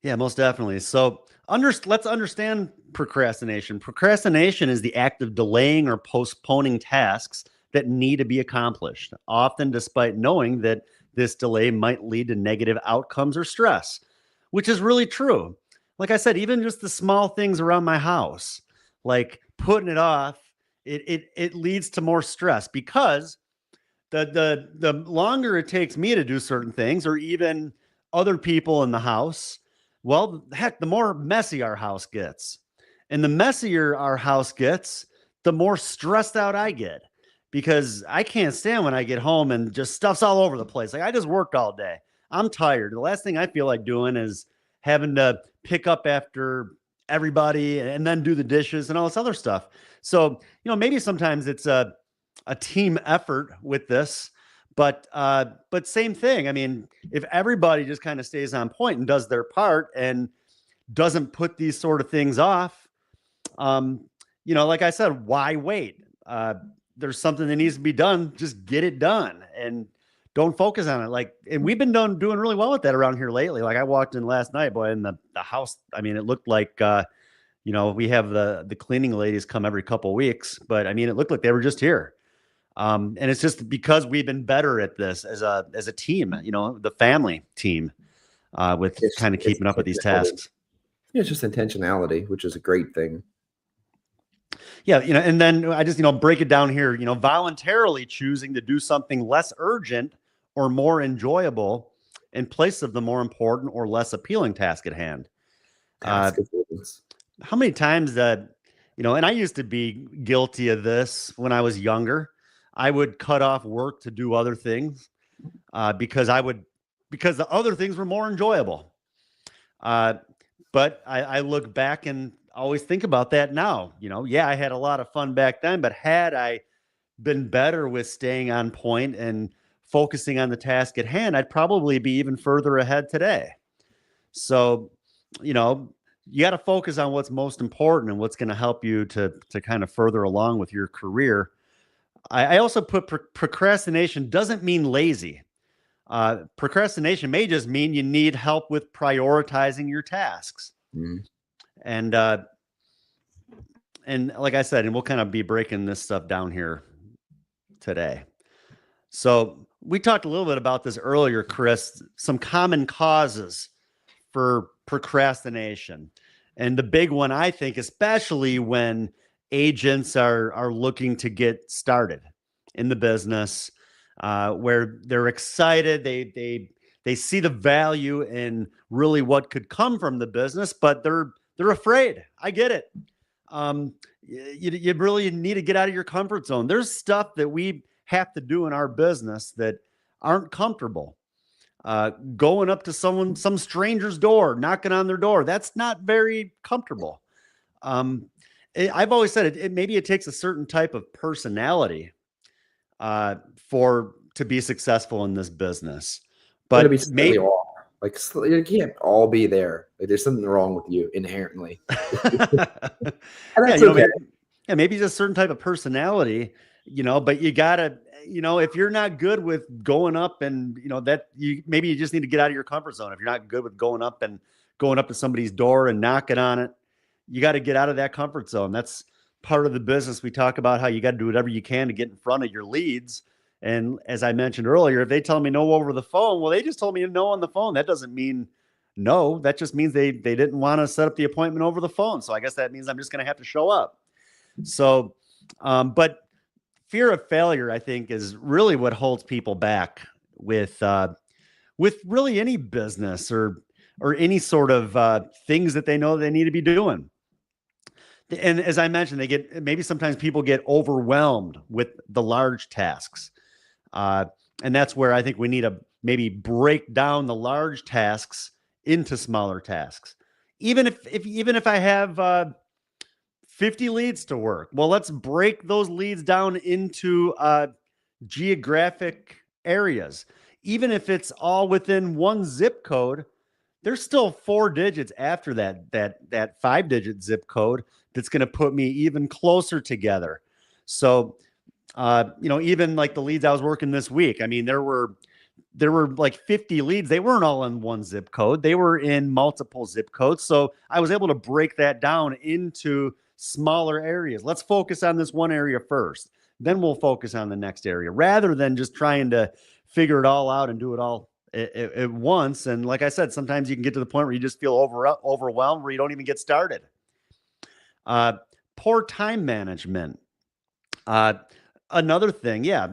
Yeah, most definitely. So let's understand procrastination. Procrastination is the act of delaying or postponing tasks that need to be accomplished, often despite knowing that this delay might lead to negative outcomes or stress, which is really true. Like I said, even just the small things around my house, like putting it off, it leads to more stress, because the longer it takes me to do certain things, or even other people in the house, well, heck, the more messy our house gets. And the messier our house gets, the more stressed out I get, because I can't stand when I get home and just stuff's all over the place. Like, I just worked all day. I'm tired. The last thing I feel like doing is having to pick up after everybody and then do the dishes and all this other stuff. So, maybe sometimes it's a team effort with this, but same thing. I mean, if everybody just kind of stays on point and does their part and doesn't put these sort of things off, like I said, why wait? There's something that needs to be done, just get it done and don't focus on it. Like, and we've been doing really well with that around here lately. Like, I walked in last night, boy, in the house, I mean, it looked like we have the cleaning ladies come every couple of weeks, but I mean, it looked like they were just here. And it's just because we've been better at this as a team, the family team, with kind of It's keeping up with these tasks. Yeah, it's just intentionality, which is a great thing. Yeah, and then I just, break it down here, voluntarily choosing to do something less urgent or more enjoyable in place of the more important or less appealing task at hand. Task avoidance. How many times that, and I used to be guilty of this when I was younger. I would cut off work to do other things, because the other things were more enjoyable. But I look back and always think about that now. Yeah, I had a lot of fun back then, but had I been better with staying on point and focusing on the task at hand, I'd probably be even further ahead today. So, you got to focus on what's most important and what's going to help you to kind of further along with your career. I also put procrastination doesn't mean lazy. Procrastination may just mean you need help with prioritizing your tasks. Mm. And like I said, and we'll kind of be breaking this stuff down here today. So we talked a little bit about this earlier, Chris, some common causes for procrastination. And the big one, I think, especially when agents are looking to get started in the business, where they're excited, they see the value in really what could come from the business, but they're afraid. I get it. You really need to get out of your comfort zone. There's stuff that we have to do in our business that aren't comfortable. Going up to some stranger's door, knocking on their door, that's not very comfortable. I've always said maybe it takes a certain type of personality to be successful in this business, But but be slightly off. Like, you can't all be there. Like, there's something wrong with you inherently. And that's okay. Maybe just a certain type of personality, but you gotta, if you're not good with going up and, maybe you just need to get out of your comfort zone. If you're not good with going up to somebody's door and knocking on it, you got to get out of that comfort zone. That's part of the business. We talk about how you got to do whatever you can to get in front of your leads. And as I mentioned earlier, if they tell me no over the phone, well, they just told me no on the phone. That doesn't mean no. That just means they didn't want to set up the appointment over the phone. So I guess that means I'm just going to have to show up. So, but fear of failure, I think, is really what holds people back with really any business or any sort of things that they know they need to be doing. And as I mentioned, maybe sometimes people get overwhelmed with the large tasks. Uh, and that's where I think we need to maybe break down the large tasks into smaller tasks. Even if I have 50 leads to work, well, let's break those leads down into geographic areas. Even if it's all within one zip code, there's still 4 digits after that 5-digit zip code that's going to put me even closer together. So, even like the leads I was working this week, I mean, there were like 50 leads. They weren't all in one zip code. They were in multiple zip codes. So I was able to break that down into smaller areas. Let's focus on this one area first. Then we'll focus on the next area rather than just trying to figure it all out and do it all at once. And like I said, sometimes you can get to the point where you just feel overwhelmed where you don't even get started. Uh, Poor time management. Uh, Another thing, yeah.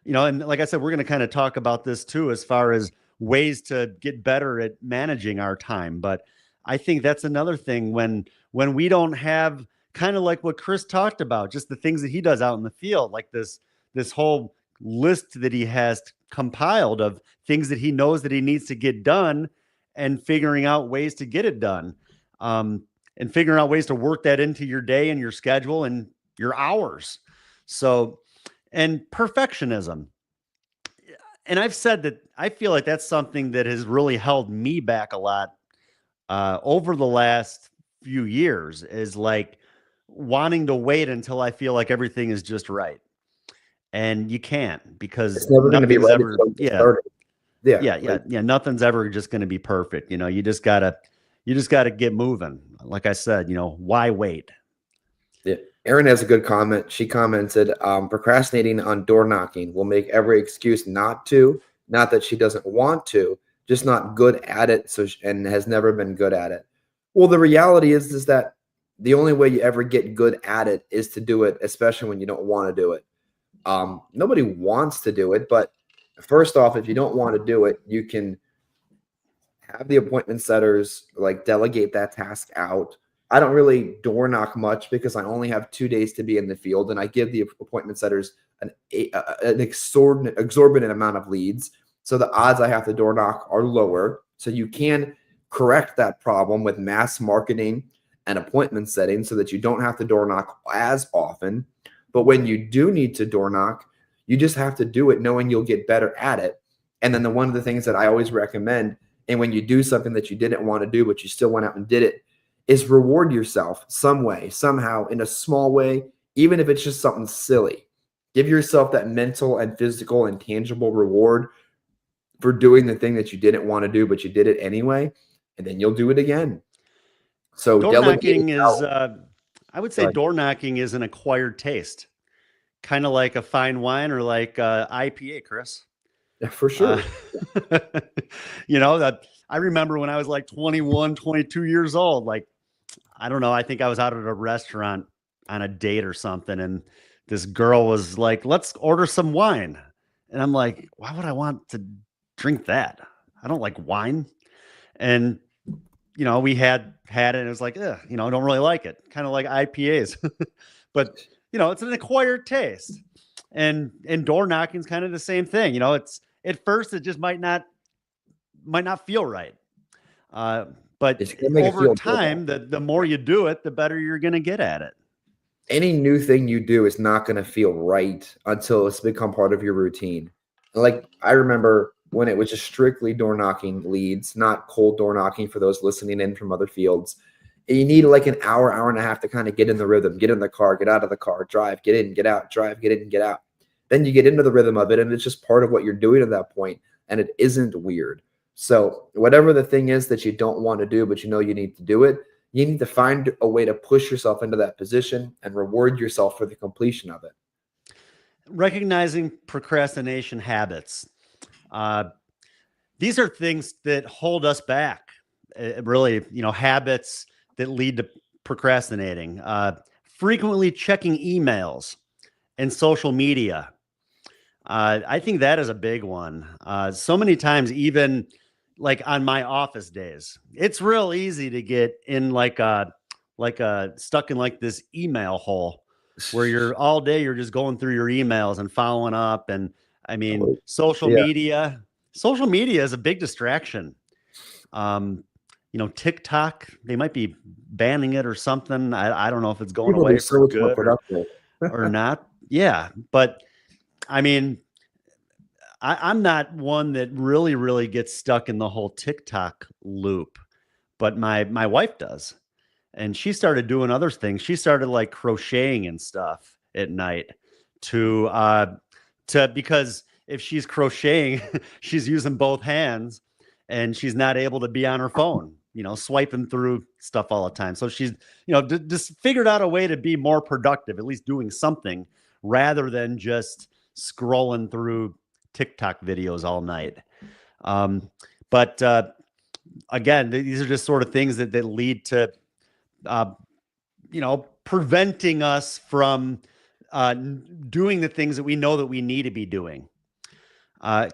And like I said, we're going to kind of talk about this too, as far as ways to get better at managing our time. But I think that's another thing when we don't have, kind of like what Chris talked about, just the things that he does out in the field, like this whole list that he has compiled of things that he knows that he needs to get done, and figuring out ways to get it done, and figuring out ways to work that into your day and your schedule and your hours. So, and perfectionism. And I've said that I feel like that's something that has really held me back a lot over the last few years, is like wanting to wait until I feel like everything is just right. And you can't, because It's never going to be nothing's right ever, until you get yeah, started. Yeah, nothing's ever just going to be perfect. You just gotta get moving. Like I said, why wait? yeah. Erin has a good comment. She commented, procrastinating on door knocking will make every excuse not to, not that she doesn't want to, just not good at it. And has never been good at it. Well, the reality is that the only way you ever get good at it is to do it, especially when you don't want to do it. Nobody wants to do it, but first off, if you don't want to do it, you can have the appointment setters like delegate that task out. I don't really door knock much because I only have 2 days to be in the field, and I give the appointment setters an exorbitant amount of leads. So the odds I have to door knock are lower. So you can correct that problem with mass marketing and appointment setting so that you don't have to door knock as often. But when you do need to door knock, you just have to do it knowing you'll get better at it. And then one of the things that I always recommend, and when you do something that you didn't want to do, but you still went out and did it, is reward yourself some way, somehow, in a small way, even if it's just something silly. Give yourself that mental and physical and tangible reward for doing the thing that you didn't want to do, but you did it anyway, and then you'll do it again. So Door delegating knocking is, out. I would say, door knocking is an acquired taste, kind of like a fine wine or like IPA, Chris. Yeah, for Uh, sure. that I remember when I was like 21, 22 years old, like, I don't know, I think I was out at a restaurant on a date or something, and this girl was like, let's order some wine. And I'm like, why would I want to drink that? I don't like wine. And we had it, and it was like, I don't really like it. Kind of like IPAs. But it's an acquired taste. And door knocking is kind of the same thing. It's, at first it just might not feel right. But It's gonna make it over feel good. time, the more you do it, the better you're going to get at it. Any new thing you do is not going to feel right until it's become part of your routine. Like I remember when it was just strictly door knocking leads, not cold door knocking for those listening in from other fields. You need like an hour and a half to kind of get in the rhythm, get in the car, get out of the car, drive, get in, get out, drive, get in, get out. Then you get into the rhythm of it, and it's just part of what you're doing at that point, and it isn't weird. So whatever the thing is that you don't want to do, but you know you need to do it, you need to find a way to push yourself into that position and reward yourself for the completion of it. Recognizing procrastination habits. These are things that hold us back. Really, habits that lead to procrastinating. Frequently checking emails and social media. I think that is a big one. So many times, even like on my office days, it's real easy to get in like like stuck in like this email hole where you're all day, you're just going through your emails and following up. And I mean, Oh, yeah. social media is a big distraction. Um, TikTok, they might be banning it or something. I don't know if it's going People be away for so much more good productive. or not. Yeah. But I mean, I'm not one that really gets stuck in the whole TikTok loop, but my wife does. And she started doing other things. She started like crocheting and stuff at night to because if she's crocheting, she's using both hands and she's not able to be on her phone, swiping through stuff all the time. So she's, just figured out a way to be more productive, at least doing something rather than just scrolling through TikTok videos all night. But again, these are just sort of things that lead to uh, preventing us from doing the things that we know that we need to be doing.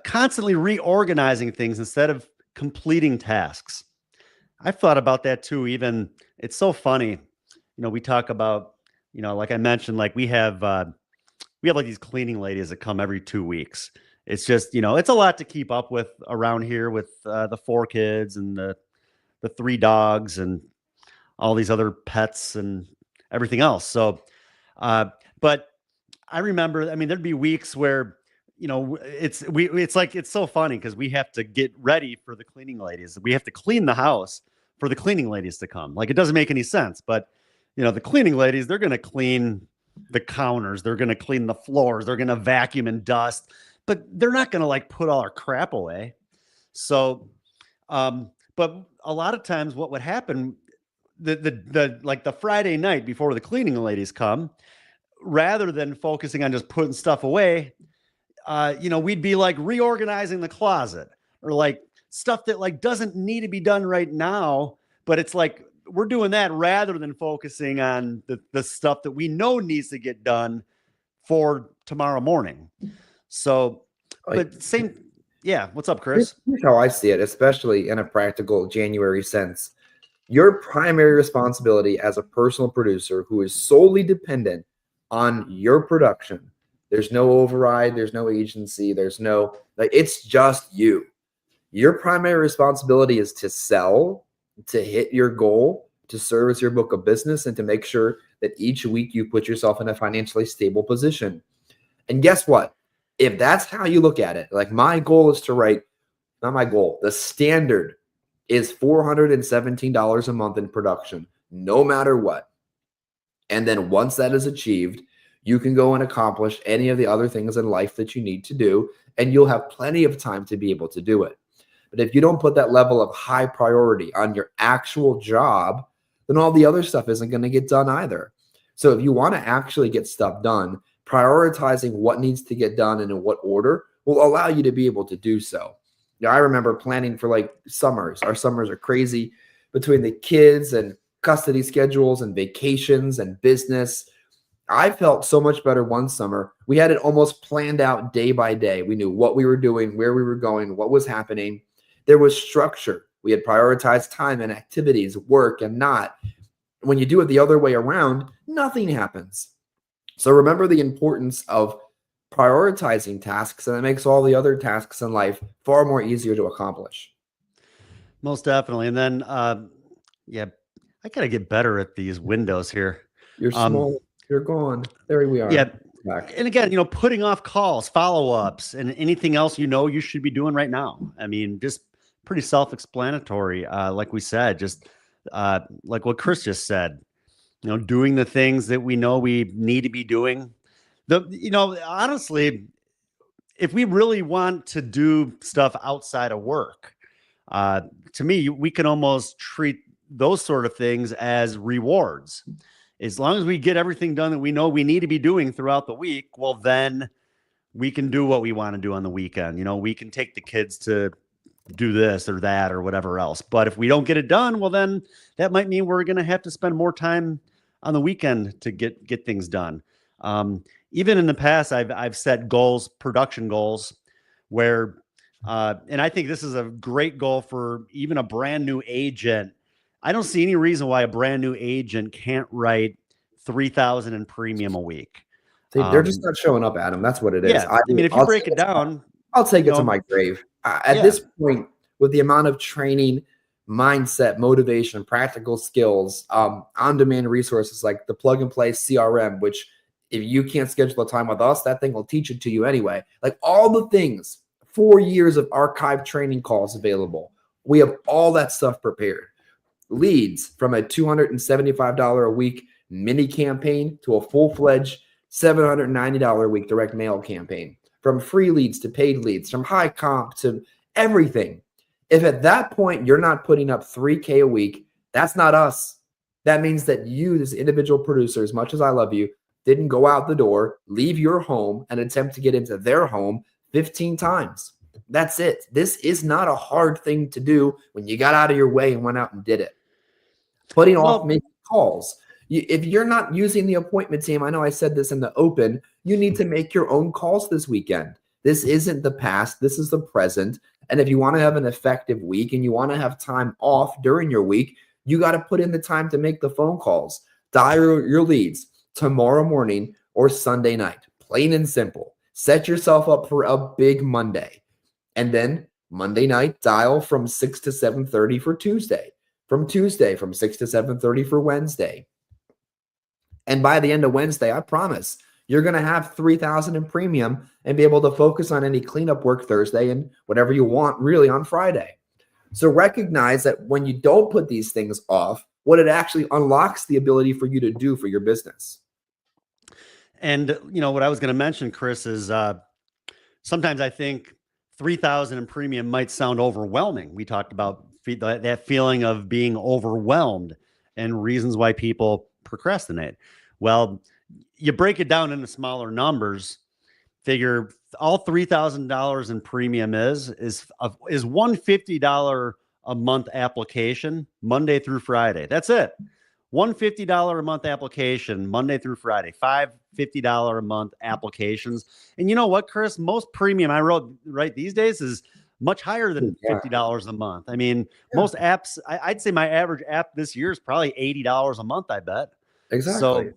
Constantly reorganizing things instead of completing tasks. I've thought about that too. Even it's so funny. We talk about, like I mentioned, like we have like these cleaning ladies that come every 2 weeks. It's just, it's a lot to keep up with around here with the 4 kids and the 3 dogs and all these other pets and everything else. So, but I remember, I mean, there'd be weeks where, it's like, it's so funny because we have to get ready for the cleaning ladies. We have to clean the house for the cleaning ladies to come. Like, it doesn't make any sense, but the cleaning ladies, they're going to clean the counters. They're going to clean the floors. They're going to vacuum and dust, but they're not going to like put all our crap away. So, but a lot of times what would happen the like the Friday night before the cleaning ladies come, rather than focusing on just putting stuff away, we'd be like reorganizing the closet or like stuff that like doesn't need to be done right now, but it's like we're doing that rather than focusing on the stuff that we know needs to get done for tomorrow morning. So, Like, but same, yeah. What's up, here's, Chris? here's how I see it, especially in a practical January sense. Your primary responsibility as a personal producer who is solely dependent on your production, there's no override, there's no agency, there's no, like, it's just you. Your primary responsibility is to sell, to hit your goal, to service your book of business, and to make sure that each week you put yourself in a financially stable position. And guess what? If that's how you look at it, like my goal is to write, not my goal, the standard is $417 a month in production, no matter what. And then once that is achieved, you can go and accomplish any of the other things in life that you need to do, and you'll have plenty of time to be able to do it. But if you don't put that level of high priority on your actual job, then all the other stuff isn't going to get done either. So if you want to actually get stuff done, prioritizing what needs to get done and in what order will allow you to be able to do so. I remember planning for like summers. Our summers are crazy between the kids and custody schedules and vacations and business. I felt so much better one summer. We had it almost planned out day by day. We knew what we were doing, where we were going, what was happening. There was structure. We had prioritized time and activities, work and not. When you do it the other way around, nothing happens. So remember the importance of prioritizing tasks, and it makes all the other tasks in life far more easier to accomplish. Most definitely. And then, yeah, I got to get better at these windows here. You're Um, small. You're gone. There we are. yeah. Back. And again, putting off calls, follow-ups, and anything else you should be doing right now. I mean, just pretty self-explanatory. Like we said, just like what Chris just said, doing the things that we know we need to be doing. Honestly, if we really want to do stuff outside of work, to me, we can almost treat those sort of things as rewards. As long as we get everything done that we know we need to be doing throughout the week, well, then we can do what we want to do on the weekend. We can take the kids to do this or that or whatever else. But if we don't get it done, well, then that might mean we're going to have to spend more time on the weekend to get things done. Even in the past, I've set goals, production goals, where, and I think this is a great goal for even a brand new agent I don't see any reason why a brand new agent can't write 3,000 in premium a week. They're just not showing up, Adam. That's what it is. Yeah, I mean, if you break it down, I'll take you it to know, my grave. At yeah. this point, with the amount of training, mindset, motivation, practical skills, on-demand resources like the plug-and-play CRM, which if you can't schedule a time with us, that thing will teach it to you anyway. Like all the things, 4 years of archived training calls available. We have all that stuff prepared. Leads from a $275 a week mini campaign to a full-fledged $790 a week direct mail campaign, from free leads to paid leads, from high comp to everything. If at that point you're not putting up 3K a week, that's not us. That means that you, as individual producer, as much as I love you, didn't go out the door, leave your home, and attempt to get into their home 15 times. That's it. This is not a hard thing to do when you got out of your way and went out and did it. Putting off Well, making calls. If you're not using the appointment team, I know I said this in the open, you need to make your own calls this weekend. This isn't the past, this is the present. And if you want to have an effective week and you want to have time off during your week, you got to put in the time to make the phone calls. Dial your leads tomorrow morning or Sunday night. Plain and simple. Set yourself up for a big Monday. And then Monday night, dial from 6 to 7:30 for Tuesday. From Tuesday, from 6 to 7:30 for Wednesday. And by the end of Wednesday, I promise you're going to have 3,000 in premium and be able to focus on any cleanup work Thursday and whatever you want really on Friday. So recognize that when you don't put these things off, what it actually unlocks the ability for you to do for your business. and what I was going to mention, Chris, is sometimes I think 3,000 in premium might sound overwhelming. We talked about that feeling of being overwhelmed and reasons why people procrastinate. Well, you break it down into smaller numbers. Figure all $3,000 in premium is $150 a month application Monday through Friday. That's it. $150 a month application Monday through Friday. Five $50 a month applications. And you know what, Chris? Most premium I wrote right these days is much higher than $50 a month. I mean, most apps, I'd say my average app this year is probably $80 a month, I bet. Exactly. So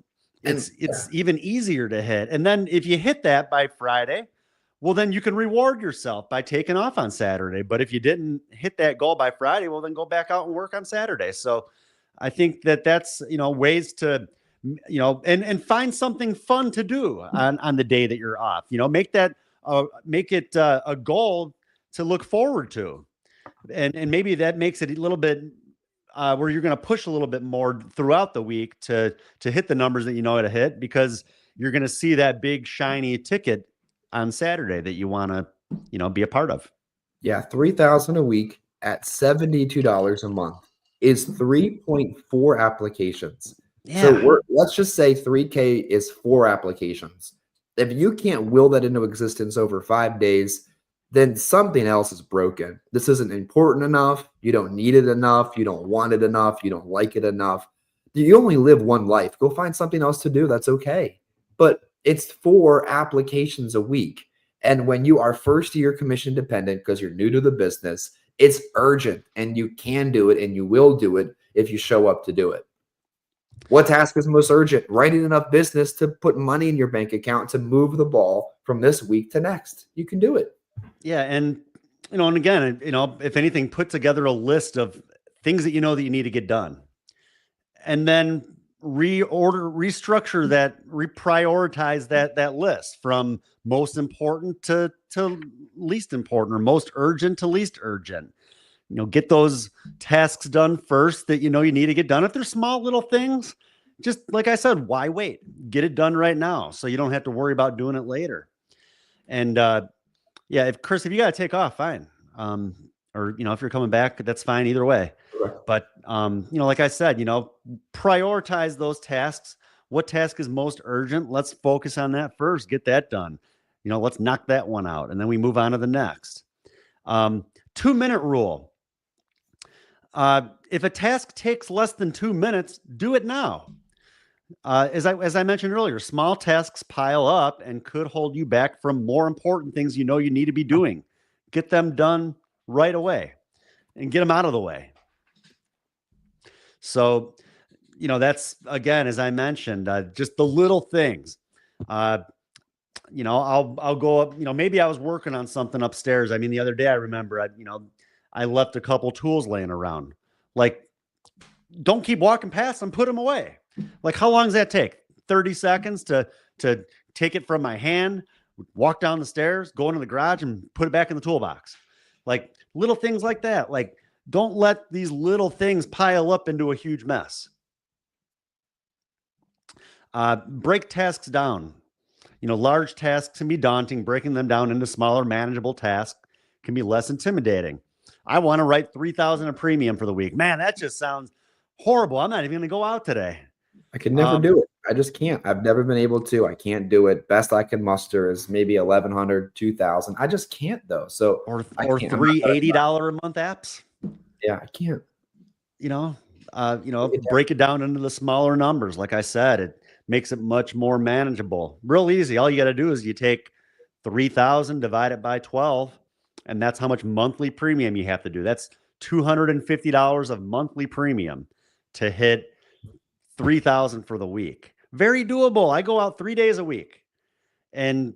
it's even easier to hit. And then if you hit that by Friday, well, then you can reward yourself by taking off on Saturday. But if you didn't hit that goal by Friday, well, then go back out and work on Saturday. So I think that's, ways to, and find something fun to do on the day that you're off, make that, make it a goal to look forward to. And maybe that makes it a little bit where you're going to push a little bit more throughout the week to hit the numbers that you know how to hit, because you're going to see that big shiny ticket on Saturday that you want to, be a part of. Yeah, 3,000 a week at $72 a month is 3.4 applications. Yeah. So let's just say 3K is 4 applications. If you can't will that into existence over 5 days, then something else is broken. This isn't important enough. You don't need it enough. You don't want it enough. You don't like it enough. You only live one life. Go find something else to do. That's okay. But it's 4 applications a week. And when you are first year commission dependent because you're new to the business, it's urgent and you can do it and you will do it if you show up to do it. What task is most urgent? Writing enough business to put money in your bank account to move the ball from this week to next. You can do it. Yeah. And, and again, if anything, put together a list of things that you need to get done. And then restructure that, reprioritize that list from most important to least important, or most urgent to least urgent. Get those tasks done first that you need to get done. If they're small little things, just like I said, why wait? Get it done right now so you don't have to worry about doing it later. And yeah, if you got to take off, fine. Or if you're coming back, that's fine either way. But like I said, prioritize those tasks. What task is most urgent? Let's focus on that first. Get that done. Let's knock that one out, and then we move on to the next. 2-minute rule. If a task takes less than 2 minutes, do it now. As I mentioned earlier, small tasks pile up and could hold you back from more important things you need to be doing. Get them done right away and get them out of the way. So, that's, again, as I mentioned, just the little things. I'll go up, maybe I was working on something upstairs. I mean, the other day I remember, I left a couple tools laying around. Like, don't keep walking past them, put them away. Like, how long does that take? 30 seconds to take it from my hand, walk down the stairs, go into the garage and put it back in the toolbox. Like, little things like that. Like, don't let these little things pile up into a huge mess. Break tasks down. Large tasks can be daunting. Breaking them down into smaller, manageable tasks can be less intimidating. I want to write 3,000 a premium for the week. Man, that just sounds horrible. I'm not even going to go out today. I can never do it. I just can't. I've never been able to. I can't do it. Best I can muster is maybe 1,100, 2,000. I just can't though. So or three $80 a month apps. Yeah, I can't. Break it down into the smaller numbers. Like I said, it makes it much more manageable. Real easy. All you got to do is you take 3,000, divide it by 12, and that's how much monthly premium you have to do. That's $250 of monthly premium to hit 3,000 for the week. Very doable. I go out 3 days a week, and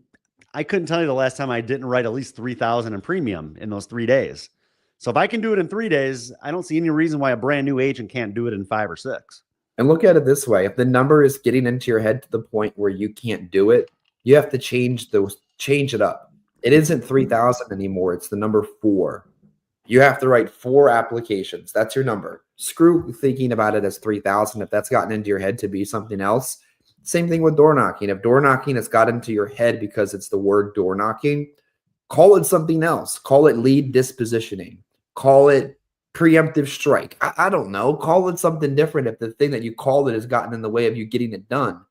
I couldn't tell you the last time I didn't write at least 3,000 in premium in those 3 days. So if I can do it in 3 days, I don't see any reason why a brand new agent can't do it in 5 or 6. And look at it this way. If the number is getting into your head to the point where you can't do it, you have to change it up. It isn't 3,000 anymore. It's the number 4. You have to write 4 applications. That's your number. Screw thinking about it as 3,000 if that's gotten into your head to be something else. Same thing with door knocking. If door knocking has got into your head because it's the word door knocking, call it something else. Call it lead dispositioning. Call it preemptive strike. I don't know. Call it something different if the thing that you called it has gotten in the way of you getting it done.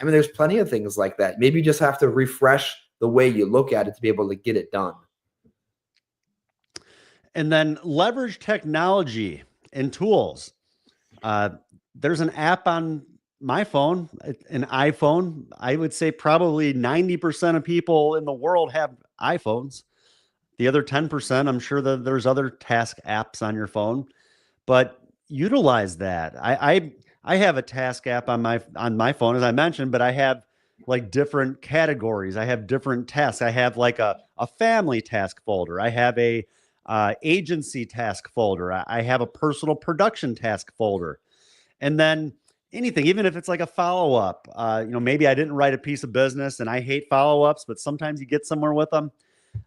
There's plenty of things like that. Maybe you just have to refresh the way you look at it to be able to get it done. And then leverage technology and tools. There's an app on my phone, an iPhone. I would say probably 90% of people in the world have iPhones. The other 10%, I'm sure that there's other task apps on your phone, but utilize that. I have a task app on my phone, as I mentioned, but I have like different categories. I have different tasks. I have like a family task folder. I have a agency task folder. I have a personal production task folder. And then anything, even if it's like a follow-up, maybe I didn't write a piece of business and I hate follow-ups, but sometimes you get somewhere with them.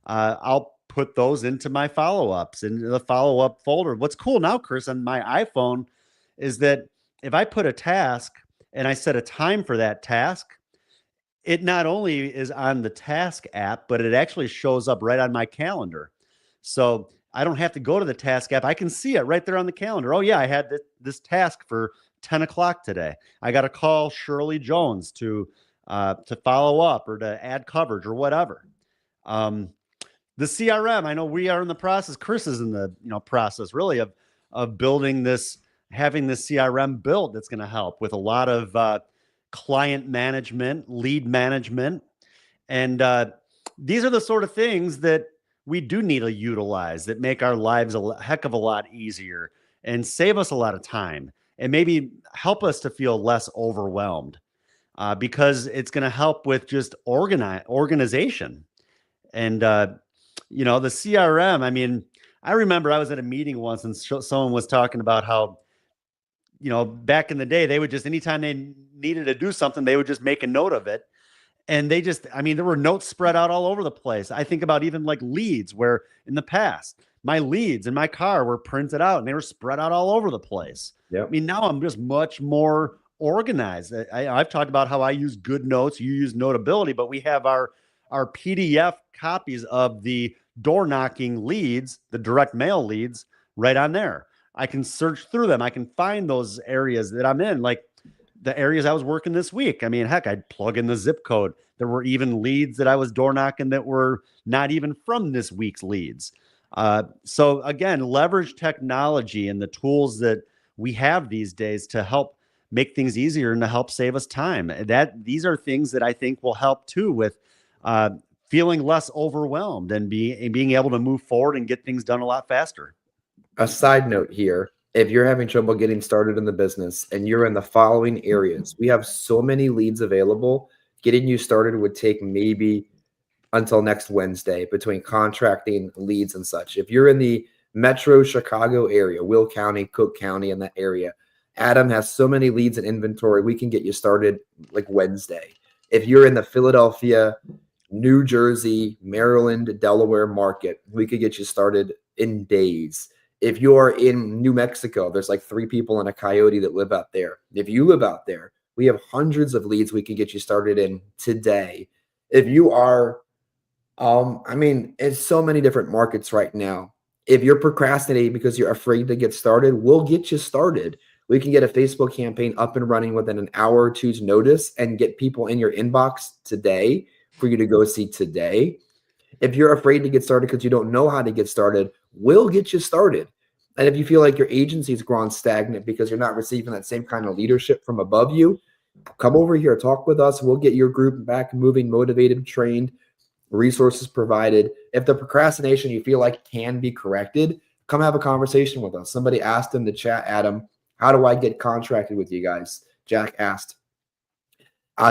I'll put those into my follow-ups, into the follow-up folder. What's cool now, Chris, on my iPhone is that if I put a task and I set a time for that task, it not only is on the task app, but it actually shows up right on my calendar. So I don't have to go to the task app. I can see it right there on the calendar. Oh yeah, I had this task for 10 o'clock today. I got to call Shirley Jones to follow up or to add coverage or whatever. The CRM, I know we are in the process. Chris is in the process really of building this, having this CRM built that's going to help with a lot of client management, lead management. And these are the sort of things that we do need to utilize that make our lives a heck of a lot easier and save us a lot of time and maybe help us to feel less overwhelmed because it's going to help with just organization. And, the CRM, I remember I was at a meeting once and someone was talking about how, back in the day, they would just, anytime they needed to do something, they would just make a note of it. And they just, there were notes spread out all over the place. I think about even like leads where in the past, my leads in my car were printed out and they were spread out all over the place. Yep. Now I'm just much more organized. I've talked about how I use Good Notes, you use Notability, but we have our PDF copies of the door knocking leads, the direct mail leads right on there. I can search through them. I can find those areas that I'm in, like the areas I was working this week. Heck, I'd plug in the zip code. There were even leads that I was door knocking that were not even from this week's leads. So again, leverage technology and the tools that we have these days to help make things easier and to help save us time. These are things that I think will help too with feeling less overwhelmed and being able to move forward and get things done a lot faster. A side note here, if you're having trouble getting started in the business and you're in the following areas, we have so many leads available. Getting you started would take maybe until next Wednesday between contracting, leads, and such. If you're in the Metro Chicago area, Will County, Cook County, in that area, Adam has so many leads and inventory, we can get you started like Wednesday. If you're in the Philadelphia, New Jersey, Maryland, Delaware market, we could get you started in days. If you're in New Mexico, there's like 3 people in a coyote that live out there. If you live out there, we have hundreds of leads we can get you started in today. If you are I mean, it's so many different markets right now. If you're procrastinating because you're afraid to get started, we'll get you started. We can get a Facebook campaign up and running within an hour or two's notice and get people in your inbox today for you to go see today. If you're afraid to get started because you don't know how to get started, we'll get you started. And if you feel like your agency's grown stagnant because you're not receiving that same kind of leadership from above you, come over here, talk with us. We'll get your group back moving, motivated, trained, resources provided. If the procrastination you feel like can be corrected, come have a conversation with us. Somebody asked in the chat, Adam, how do I get contracted with you guys? Jack asked.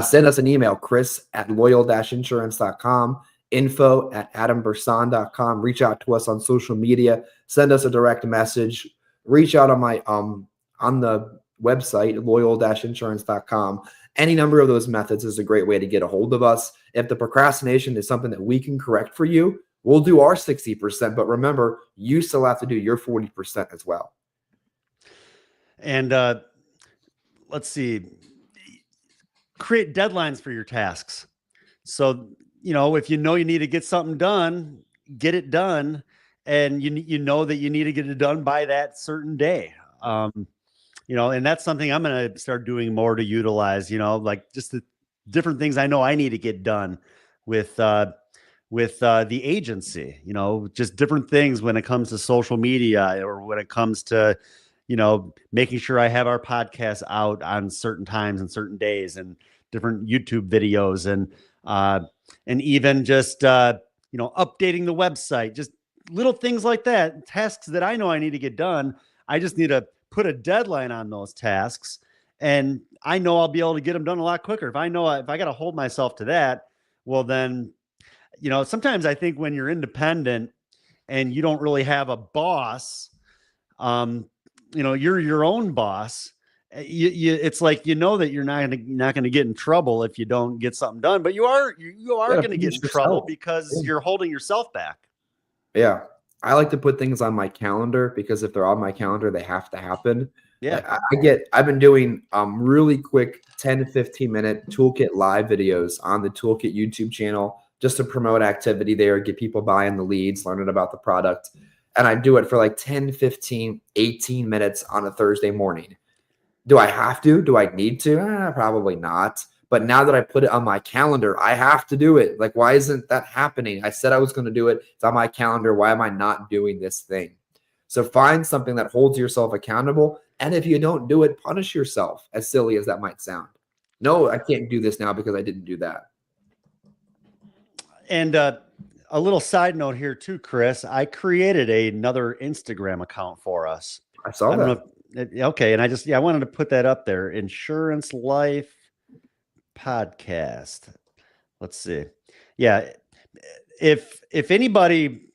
Send us an email, chris@loyal-insurance.com, info@adambersan.com. Reach out to us on social media. Send us a direct message. Reach out on my on the website, loyal-insurance.com. Any number of those methods is a great way to get a hold of us. If the procrastination is something that we can correct for you, we'll do our 60%. But remember, you still have to do your 40% as well. And let's see, create deadlines for your tasks. So, if you know you need to get something done, get it done. And you know that you need to get it done by that certain day. And that's something I'm going to start doing more to utilize, like just the different things I know I need to get done with the agency, just different things when it comes to social media or when it comes to, making sure I have our podcast out on certain times and certain days and different YouTube videos and even just, updating the website, just little things like that, tasks that I know I need to get done. I just need to put a deadline on those tasks and I know I'll be able to get them done a lot quicker. If I got to hold myself to that, well then, sometimes I think when you're independent and you don't really have a boss, you're your own boss. It's like, that you're not going to get in trouble if you don't get something done, but you are going to get in trouble because you're holding yourself back. Yeah. I like to put things on my calendar because if they're on my calendar, they have to happen. Yeah. I've been doing really quick 10 to 15 minute toolkit live videos on the toolkit YouTube channel just to promote activity there, get people buying the leads, learning about the product. And I do it for like 10, 15, 18 minutes on a Thursday morning. Do I have to? Do I need to? Probably not. But now that I put it on my calendar, I have to do it. Like, why isn't that happening? I said I was going to do it. It's on my calendar. Why am I not doing this thing? So find something that holds yourself accountable. And if you don't do it, punish yourself, as silly as that might sound. No, I can't do this now because I didn't do that. And a little side note here too, Chris, I created another Instagram account for us. I saw that. Okay. And I wanted to put that up there. Insurance Life Podcast. Let's see. Yeah. If anybody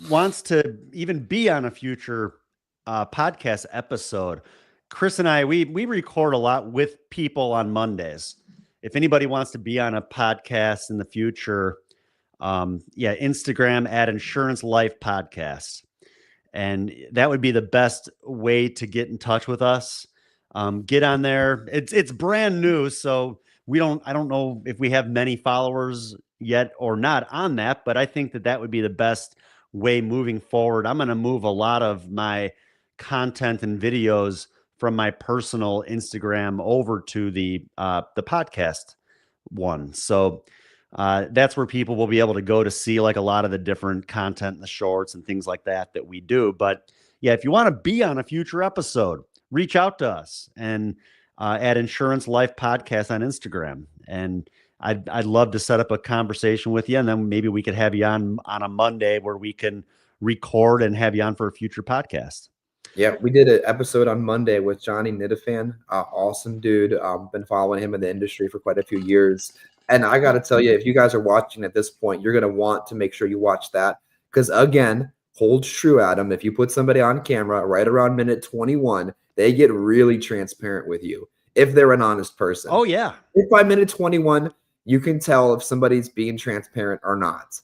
wants to even be on a future podcast episode, Chris and I, we record a lot with people on Mondays. If anybody wants to be on a podcast in the future, Instagram at Insurance Life Podcast. And that would be the best way to get in touch with us. Get on there. It's brand new. So I don't know if we have many followers yet or not on that, but I think that would be the best way moving forward. I'm going to move a lot of my content and videos from my personal Instagram over to the podcast one. So that's where people will be able to go to see like a lot of the different content and the shorts and things like that we do. But yeah, if you want to be on a future episode, reach out to us and at Insurance Life Podcast on Instagram. And I'd love to set up a conversation with you. And then maybe we could have you on a Monday where we can record and have you on for a future podcast. Yeah, we did an episode on Monday with Johnny Nitafan. Awesome dude. Been following him in the industry for quite a few years. And I got to tell you, if you guys are watching at this point, you're going to want to make sure you watch that. Because again, holds true, Adam. If you put somebody on camera right around minute 21, they get really transparent with you if they're an honest person. Oh yeah. If by minute 21, you can tell if somebody's being transparent or not.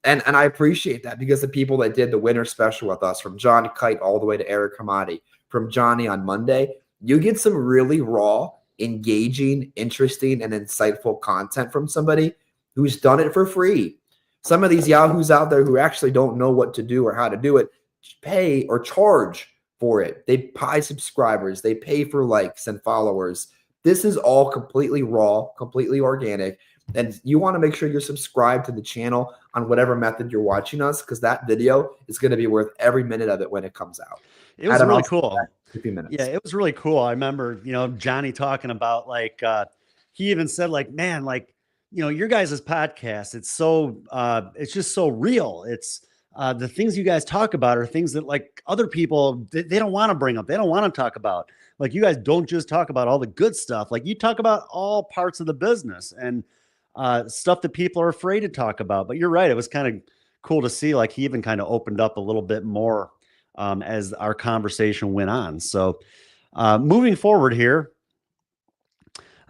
And I appreciate that because the people that did the winter special with us, from John Kite all the way to Eric Hamadi, from Johnny on Monday, you get some really raw, engaging, interesting, and insightful content from somebody who's done it for free. Some of these yahoos out there who actually don't know what to do or how to do it pay or charge for it. They buy subscribers, they pay for likes and followers. This is all completely raw, completely organic. And you want to make sure you're subscribed to the channel on whatever method you're watching us, because that video is going to be worth every minute of it when it comes out. It was really cool. A few minutes. Yeah, it was really cool. I remember, Johnny talking about like he even said like, man, like, your guys' podcast, it's just so real. It's the things you guys talk about are things that like other people they don't want to bring up. They don't want to talk about. Like you guys don't just talk about all the good stuff. Like you talk about all parts of the business and stuff that people are afraid to talk about. But you're right. It was kind of cool to see like he even kind of opened up a little bit more as our conversation went on. So moving forward here,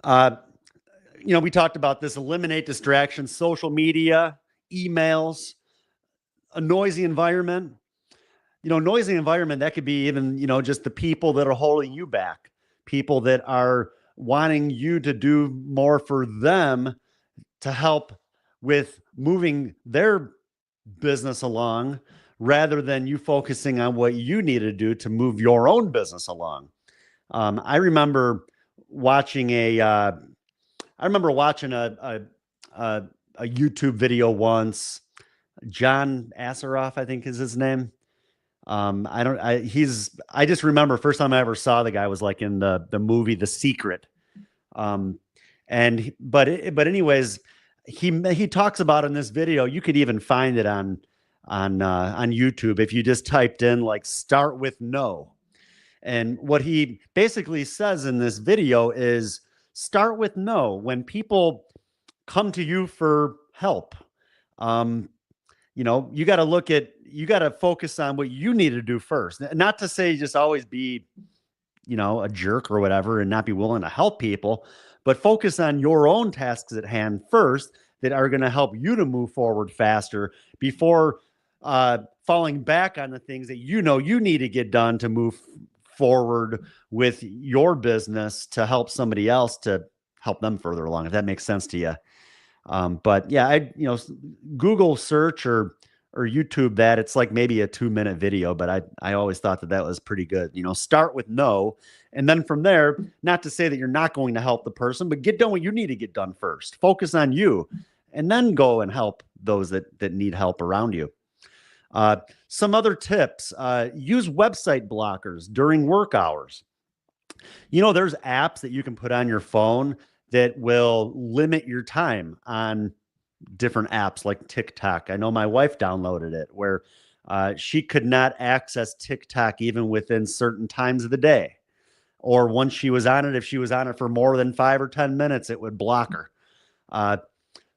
we talked about this: eliminate distractions, social media, emails, a noisy environment. Noisy environment, that could be even, just the people that are holding you back, people that are wanting you to do more for them to help with moving their business along rather than you focusing on what you need to do to move your own business along. I remember watching a YouTube video once. John Asseroff, I think is his name. I just remember first time I ever saw the guy was like in the movie The Secret. But anyways, he talks about in this video, you could even find it on YouTube if you just typed in like start with no. And what he basically says in this video is start with no. When people come to you for help, you got to focus on what you need to do first. Not to say just always be, a jerk or whatever and not be willing to help people, but focus on your own tasks at hand first that are going to help you to move forward faster before falling back on the things that you need to get done to move forward with your business to help somebody else to help them further along, if that makes sense to you. But yeah, Google search or YouTube that. It's like maybe a 2-minute video, but I always thought that was pretty good. Start with no. And then from there, not to say that you're not going to help the person, but get done what you need to get done first. Focus on you and then go and help those that need help around you. Some other tips, use website blockers during work hours. There's apps that you can put on your phone that will limit your time on different apps like TikTok. I know my wife downloaded it where she could not access TikTok even within certain times of the day. Or once she was on it, if she was on it for more than 5 or 10 minutes, it would block her.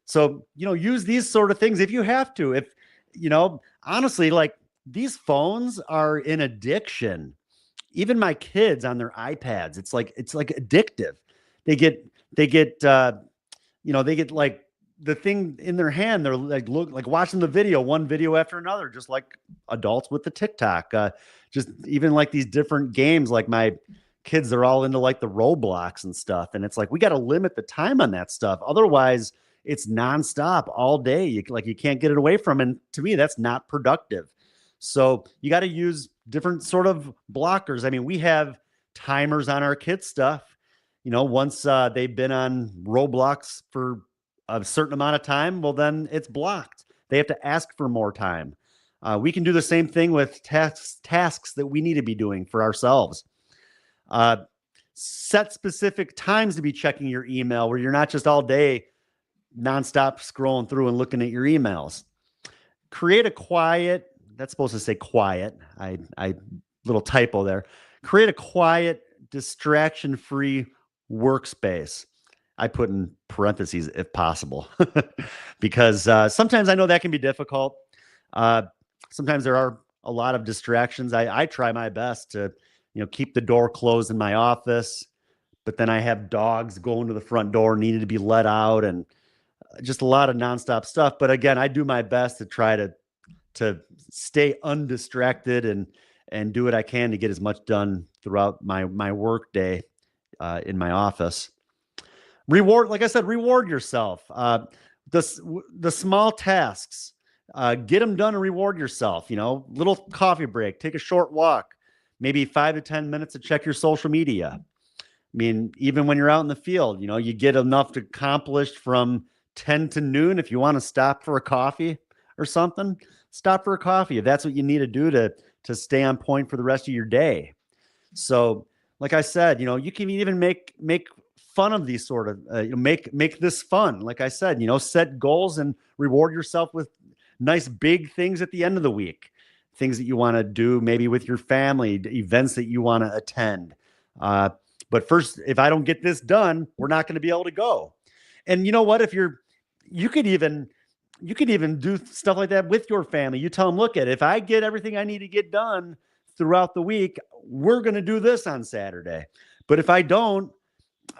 So, use these sort of things if you have to. If, honestly, like these phones are an addiction. Even my kids on their iPads, it's like addictive. They get like the thing in their hand. They're like watching the video, one video after another, just like adults with the TikTok. Just even like these different games, like my kids, they're all into like the Roblox and stuff. And it's like, we got to limit the time on that stuff. Otherwise it's nonstop all day. You can't get it away from. And to me, that's not productive. So you got to use different sort of blockers. I mean, we have timers on our kids' stuff. Once they've been on Roblox for a certain amount of time, well, then it's blocked. They have to ask for more time. We can do the same thing with tasks that we need to be doing for ourselves. Set specific times to be checking your email where you're not just all day nonstop scrolling through and looking at your emails. Create a quiet, that's supposed to say quiet. I little typo there. Create a quiet, distraction-free workspace. I put in parentheses if possible, because sometimes I know that can be difficult. Uh, Sometimes there are a lot of distractions. I try my best to, keep the door closed in my office, but then I have dogs going to the front door, needed to be let out, and just a lot of nonstop stuff. But again, I do my best to try to stay undistracted and do what I can to get as much done throughout my work day in my office. Reward, like I said, reward yourself. The small tasks, get them done and reward yourself. Little coffee break, take a short walk, maybe 5 to 10 minutes to check your social media. I mean, even when you're out in the field, you get enough accomplished from 10 to noon. If you want to stop for a coffee or something, stop for a coffee. If that's what you need to do to stay on point for the rest of your day. So, like I said, you can even make fun of these sort of, make this fun. Like I said, set goals and reward yourself with nice big things at the end of the week. Things that you want to do, maybe with your family, events that you want to attend. But first, if I don't get this done, we're not going to be able to go. And you know what? You could even do stuff like that with your family. You tell them, look, if I get everything I need to get done throughout the week, we're going to do this on Saturday. But if I don't,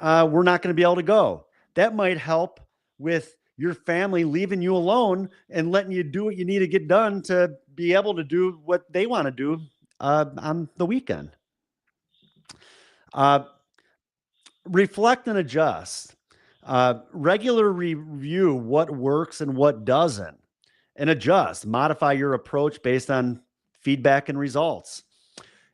we're not going to be able to go. That might help with your family leaving you alone and letting you do what you need to get done to be able to do what they want to do on the weekend. Reflect and adjust. Regular review what works and what doesn't, and adjust, modify your approach based on feedback and results.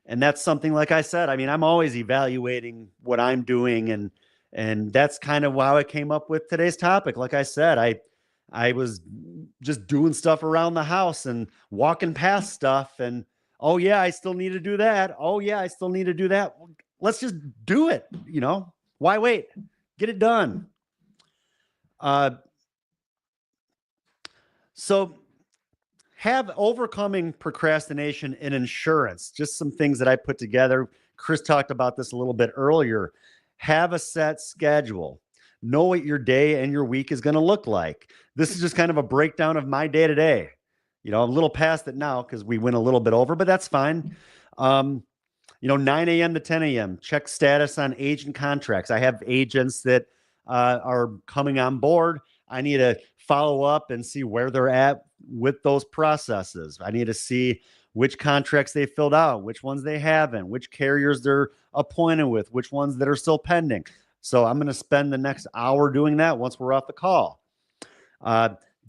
And that's something, like I said, I mean, I'm always evaluating what I'm doing, and that's kind of how I came up with today's topic. Like I said, I was just doing stuff around the house and walking past stuff, and oh yeah, I still need to do that. Oh yeah, I still need to do that. Let's just do it. Why wait? Get it done. So have overcoming procrastination and insurance, just some things that I put together. Chris talked about this a little bit earlier. Have a set schedule. Know what your day and your week is going to look like. This is just kind of a breakdown of my day to day. I'm a little past it now because we went a little bit over, but that's fine. 9 a.m. to 10 a.m. Check status on agent contracts. I have agents that are coming on board. I need to follow up and see where they're at with those processes. I need to see which contracts they filled out, which ones they haven't, which carriers they're appointed with, which ones that are still pending. So I'm going to spend the next hour doing that once we're off the call.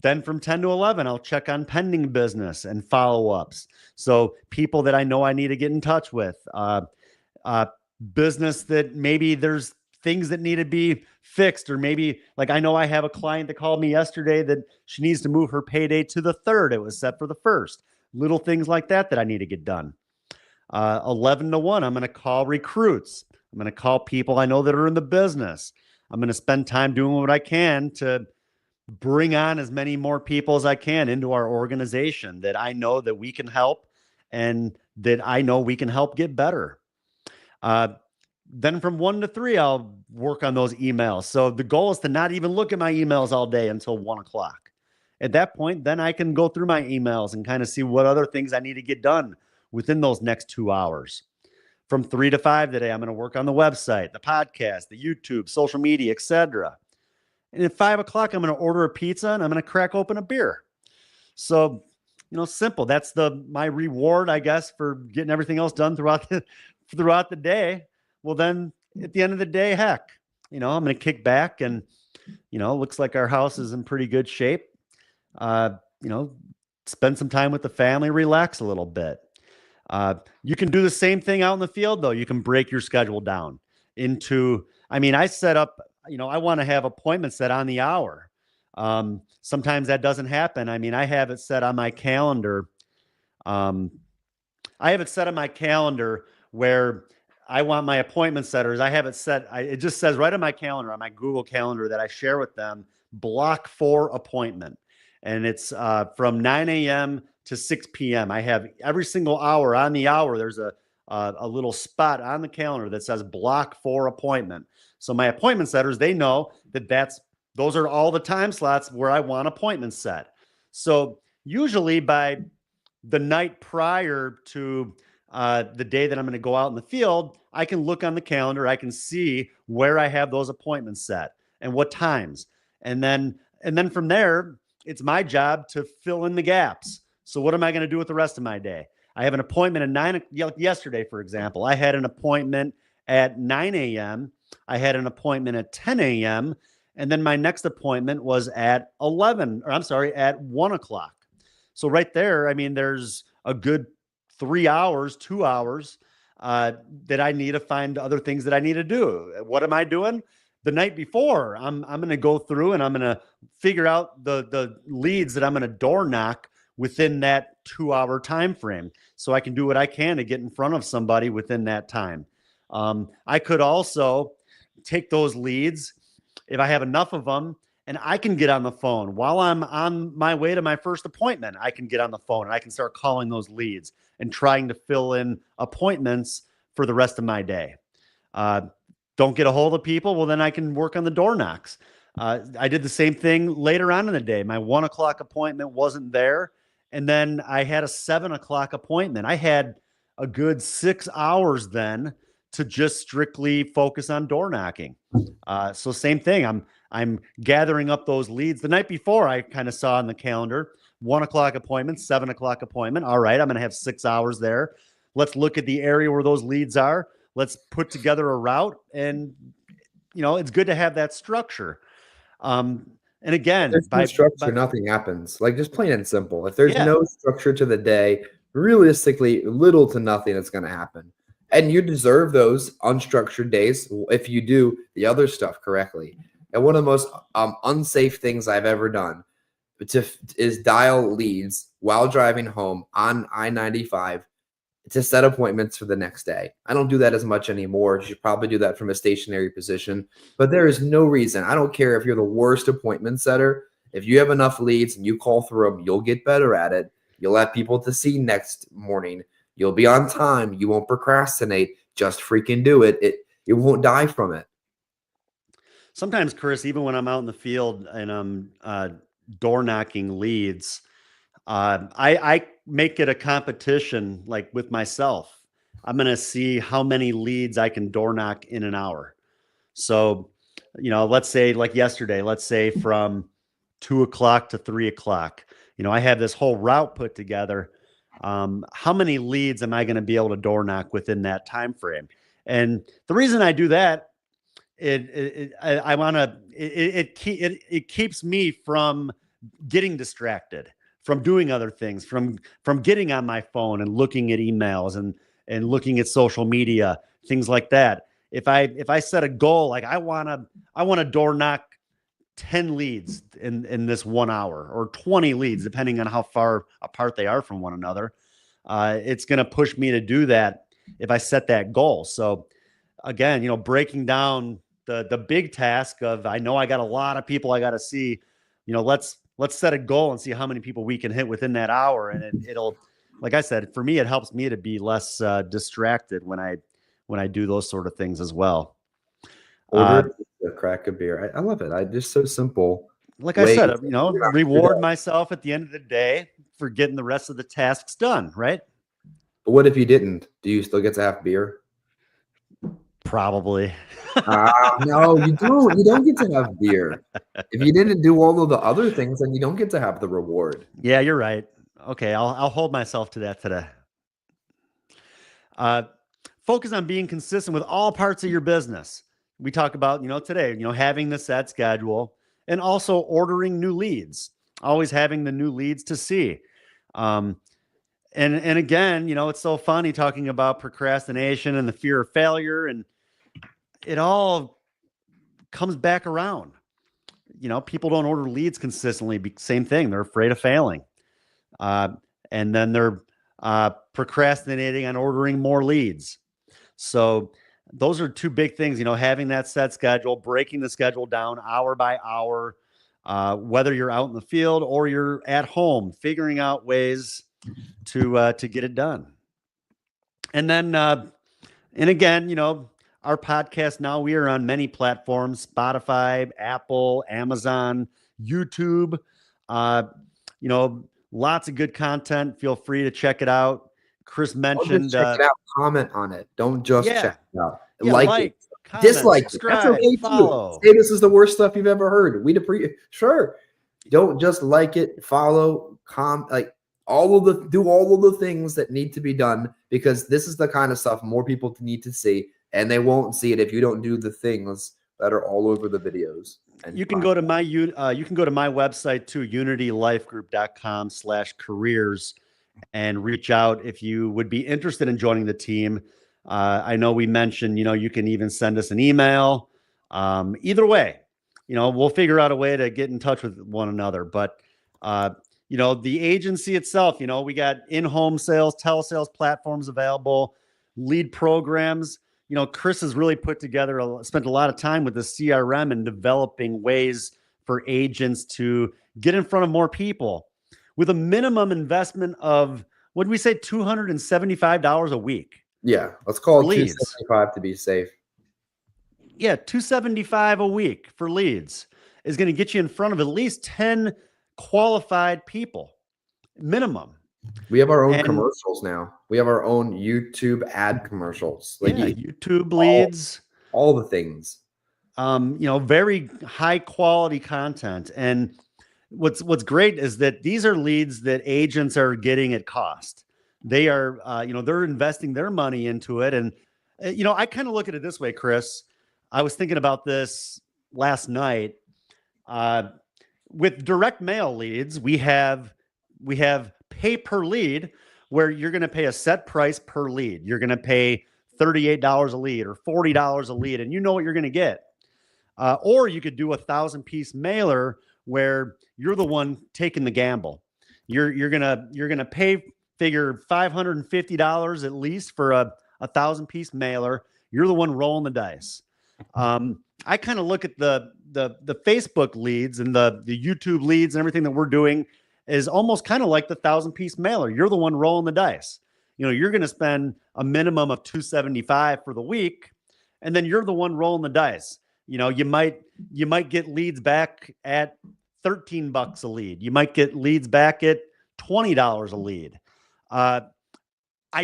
Then from 10 to 11, I'll check on pending business and follow-ups. So people that I know I need to get in touch with, business that maybe there's things that need to be fixed, or maybe like I know I have a client that called me yesterday that she needs to move her payday to the 3rd. It was set for the 1st. Little things like that I need to get done. 11 to 1, I'm going to call recruits. I'm going to call people I know that are in the business. I'm going to spend time doing what I can to bring on as many more people as I can into our organization that I know that we can help and that I know we can help get better. Then from 1 to 3, I'll work on those emails. So the goal is to not even look at my emails all day until 1 o'clock. At that point, then I can go through my emails and kind of see what other things I need to get done within those next 2 hours. From 3 to 5 today, I'm going to work on the website, the podcast, the YouTube, social media, etc. And at 5 o'clock, I'm going to order a pizza and I'm going to crack open a beer. So, simple. That's my reward, I guess, for getting everything else done throughout the day. Well, then at the end of the day, heck, I'm going to kick back and, looks like our house is in pretty good shape. Spend some time with the family, relax a little bit. You can do the same thing out in the field, though. You can break your schedule down into, I set up, I want to have appointments set on the hour. Sometimes that doesn't happen. I have it set on my calendar. Where I want my appointment setters. I have it set. It just says right on my calendar, on my Google Calendar that I share with them, block for appointment. And it's from 9 a.m. to 6 p.m. I have every single hour on the hour. There's a a little spot on the calendar that says block for appointment. So my appointment setters, they know that those are all the time slots where I want appointments set. So usually by the night prior to the day that I'm going to go out in the field, I can look on the calendar. I can see where I have those appointments set and what times. And then from there, it's my job to fill in the gaps. So what am I going to do with the rest of my day? I have an appointment at 9. Yesterday, for example, I had an appointment at 9 a.m. I had an appointment at 10 a.m. And then my next appointment was at 11, or I'm sorry, at 1 o'clock. So right there, I mean, there's a good 3 hours, 2 hours that I need to find other things that I need to do. What am I doing? The night before, I'm going to go through and I'm going to figure out the leads that I'm going to door knock within that 2 hour time frame, so I can do what I can to get in front of somebody within that time. I could also take those leads if I have enough of them, and I can get on the phone while I'm on my way to my first appointment. I can get on the phone and I can start calling those leads and trying to fill in appointments for the rest of my day. Don't get a hold of people, well, then I can work on the door knocks. I did the same thing later on in the day. My 1 o'clock appointment wasn't there. And then I had a 7 o'clock appointment. I had a good 6 hours then to just strictly focus on door knocking. So same thing. I'm gathering up those leads. The night before, I kind of saw on the calendar, 1 o'clock appointment, 7 o'clock appointment. All right, I'm going to have 6 hours there. Let's look at the area where those leads are. Let's put together a route. And, it's good to have that structure. And again, There's no structure, nothing happens. Like, just plain and simple. If there's yeah, no structure to the day, realistically, little to nothing is going to happen. And you deserve those unstructured days if you do the other stuff correctly. And one of the most unsafe things I've ever done is dial leads while driving home on I-95 to set appointments for the next day. I don't do that as much anymore. You should probably do that from a stationary position, but there is no reason. I don't care if you're the worst appointment setter. If you have enough leads and you call through them, you'll get better at it. You'll have people to see next morning. You'll be on time. You won't procrastinate. Just freaking do it. You won't die from it. Sometimes, Chris, even when I'm out in the field and I'm door knocking leads, I make it a competition, like with myself. I'm going to see how many leads I can door knock in an hour. So, let's say like yesterday, let's say from 2 o'clock to 3 o'clock, I have this whole route put together. How many leads am I going to be able to door knock within that time frame? And the reason I do that, it keeps me from getting distracted, from doing other things, from getting on my phone and looking at emails and looking at social media, things like that. If I set a goal, like I want to door knock 10 leads in this 1 hour, or 20 leads, depending on how far apart they are from one another, it's going to push me to do that if I set that goal. So again, breaking down the big task of, I know I got a lot of people I got to see, let's set a goal and see how many people we can hit within that hour. And it'll, like I said, for me, it helps me to be less distracted when I do those sort of things as well. Order a crack of beer. I love it. Just so simple. Like I said, reward myself at the end of the day for getting the rest of the tasks done, right? But what if you didn't? Do you still get to have beer? Probably. No, you don't. You don't get to have beer. If you didn't do all of the other things, then you don't get to have the reward. Yeah, you're right. Okay, I'll hold myself to that today. Focus on being consistent with all parts of your business. We talk about, today, having the set schedule and also ordering new leads, always having the new leads to see. And again, it's so funny talking about procrastination and the fear of failure, and it all comes back around. People don't order leads consistently. Same thing. They're afraid of failing. And then they're procrastinating on ordering more leads. So those are two big things, having that set schedule, breaking the schedule down hour by hour, whether you're out in the field or you're at home, figuring out ways to get it done. And then, and again, our podcast now, we are on many platforms: Spotify, Apple, Amazon, YouTube. Uh, Lots of good content. Feel free to check it out. Chris Don't just mentioned, check it out. Comment on it. Don't just yeah, check it out. yeah, Like it. like, comment, Dislike it. That's subscribe, okay too. follow. Say this is the worst stuff you've ever heard. We'd appreciate. Sure. Don't just like it. Follow. Like do all of the things that need to be done, because this is the kind of stuff more people need to see, and they won't see it if you don't do the things that are all over the videos. And You can go to my website too, unitylifegroup.com/careers, and reach out if you would be interested in joining the team. I know we mentioned, you can even send us an email. Either way, we'll figure out a way to get in touch with one another. But, the agency itself, we got in-home sales, telesales platforms available, lead programs. Chris has really spent a lot of time with the CRM and developing ways for agents to get in front of more people with a minimum investment of, what did we say, $275 a week? Yeah, let's call it leads. 275 to be safe. Yeah, $275 a week for leads is going to get you in front of at least 10 qualified people, minimum. We have our own commercials now. We have our own YouTube ad commercials. Like, YouTube leads. All the things. Very high quality content. And what's great is that these are leads that agents are getting at cost. They are, they're investing their money into it. And, I kind of look at it this way, Chris. I was thinking about this last night. With direct mail leads, we have pay per lead, where you're going to pay a set price per lead. You're going to pay $38 a lead or $40 a lead, and you know what you're going to get. Or you could do 1,000-piece mailer, where you're the one taking the gamble. You're gonna figure $550 at least for a 1,000-piece mailer. You're the one rolling the dice. I kind of look at the Facebook leads and the YouTube leads and everything that we're doing is almost kind of like the 1,000-piece mailer. You're the one rolling the dice. You're going to spend a minimum of $275 for the week, and then you're the one rolling the dice. You might get leads back at $13 a lead. You might get leads back at $20 a lead. I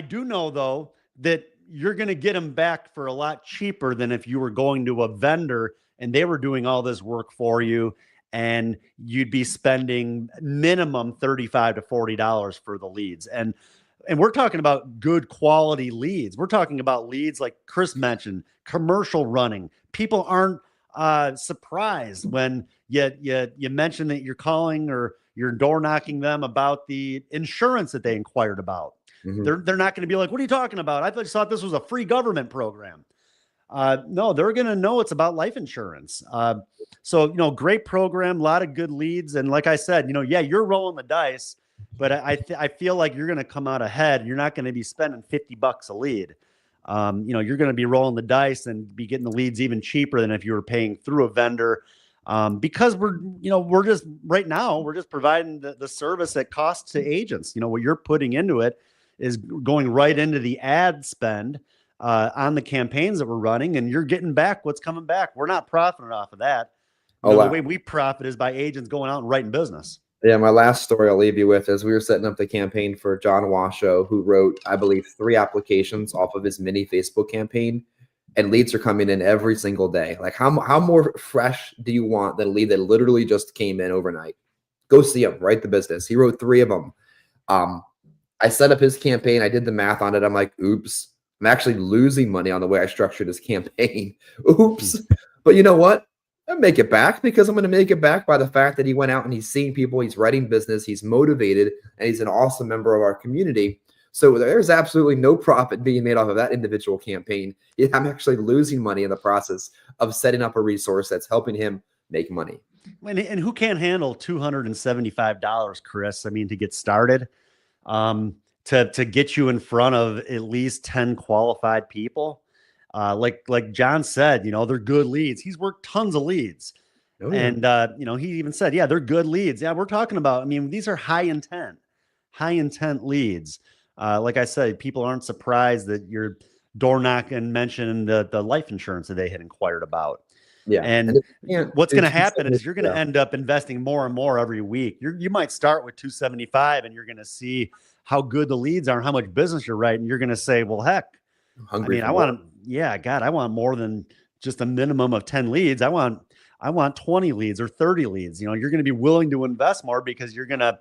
do know, though, that you're going to get them back for a lot cheaper than if you were going to a vendor and they were doing all this work for you, and you'd be spending minimum $35 to $40 for the leads. And we're talking about good quality leads. We're talking about leads like Chris mentioned, commercial running. People aren't surprised when you mention that you're calling or you're door knocking them about the insurance that they inquired about. Mm-hmm. They're not going to be like, "What are you talking about? I thought this was a free government program." No, they're going to know it's about life insurance. So, great program, a lot of good leads. And like I said, you're rolling the dice, but I feel like you're going to come out ahead. You're not going to be spending $50 a lead. You're going to be rolling the dice and be getting the leads even cheaper than if you were paying through a vendor. Because we're just providing the service at cost to agents. What you're putting into it is going right into the ad spend on the campaigns that we're running, and you're getting back what's coming back. We're not profiting off of that. The way we profit is by agents going out and writing business. Yeah, my last story I'll leave you with is we were setting up the campaign for John Washoe, who wrote, I believe, 3 applications off of his mini Facebook campaign, and leads are coming in every single day. Like, how more fresh do you want than a lead that literally just came in overnight? Go see him, write the business. He wrote 3 of them. I set up his campaign. I did the math on it. I'm like, oops, I'm actually losing money on the way I structured his campaign. Oops. But you know what? I'll make it back, because I'm going to make it back by the fact that he went out and he's seeing people, he's writing business, he's motivated, and he's an awesome member of our community. So there's absolutely no profit being made off of that individual campaign. I'm actually losing money in the process of setting up a resource that's helping him make money. And who can't handle $275, Chris? I mean, to get started, to get you in front of at least 10 qualified people. Like John said, they're good leads. He's worked tons of leads. Oh, yeah. And, he even said, yeah, they're good leads. Yeah, we're talking about, these are high intent leads. Like I said, people aren't surprised that you're door knocking and mentioning the life insurance that they had inquired about. Yeah. And And if you can't what's do going to happen 270, is you're going to end up investing more and more every week. You might start with 275 and you're going to see how good the leads are and how much business you're writing. You're going to say, well, heck, I'm I hungry mean, for I more. want, yeah, God, I want more than just a minimum of 10 leads. I want 20 leads or 30 leads. You're going to be willing to invest more because you're going to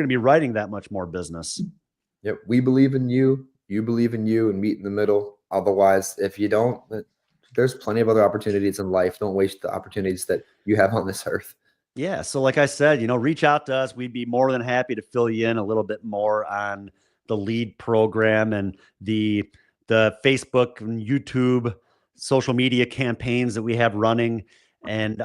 be writing that much more business. Yep. We believe in you. You believe in you, and meet in the middle. Otherwise, if you don't, there's plenty of other opportunities in life. Don't waste the opportunities that you have on this earth. Yeah. So like I said, reach out to us. We'd be more than happy to fill you in a little bit more on the lead program and the Facebook and YouTube social media campaigns that we have running. And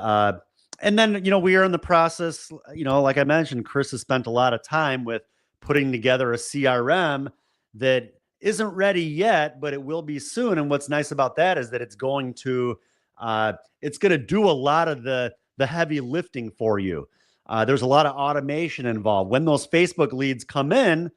then, we are in the process, like I mentioned, Chris has spent a lot of time with putting together a CRM that isn't ready yet, but it will be soon. And what's nice about that is that it's going to do a lot of the heavy lifting for you. There's a lot of automation involved. When those Facebook leads come in,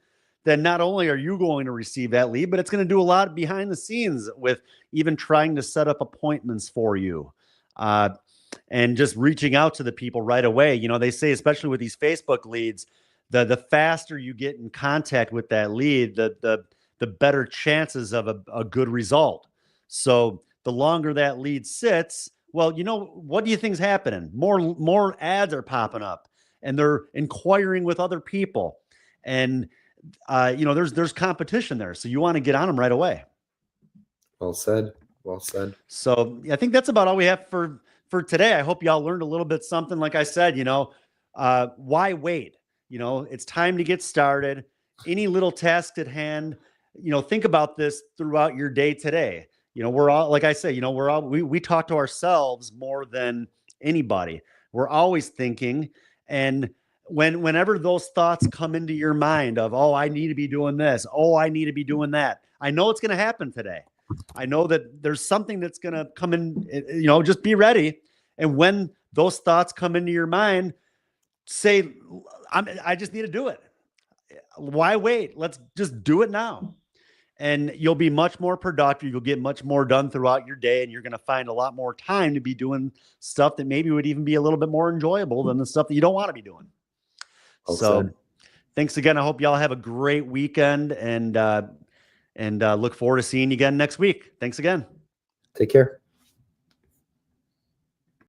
then not only are you going to receive that lead, but it's going to do a lot behind the scenes with even trying to set up appointments for you. And just reaching out to the people right away. They say, especially with these Facebook leads, the faster you get in contact with that lead, the better chances of a good result. So the longer that lead sits, well, what do you think's happening? More ads are popping up, and they're inquiring with other people, and there's competition there, so you want to get on them right away. Well said. Well said. So I think that's about all we have for today. I hope y'all learned a little bit something. Like I said, why wait? It's time to get started. Any little task at hand, think about this throughout your day today. We're all, like I say, we talk to ourselves more than anybody. We're always thinking. And whenever those thoughts come into your mind of, oh, I need to be doing this. Oh, I need to be doing that. I know it's going to happen today. I know that there's something that's going to come in, just be ready. And when those thoughts come into your mind, say, I just need to do it. Why wait? Let's just do it now. And you'll be much more productive. You'll get much more done throughout your day. And you're going to find a lot more time to be doing stuff that maybe would even be a little bit more enjoyable than the stuff that you don't want to be doing. Well So said. thanks again. I hope y'all have a great weekend and look forward to seeing you again next week. Thanks again. Take care.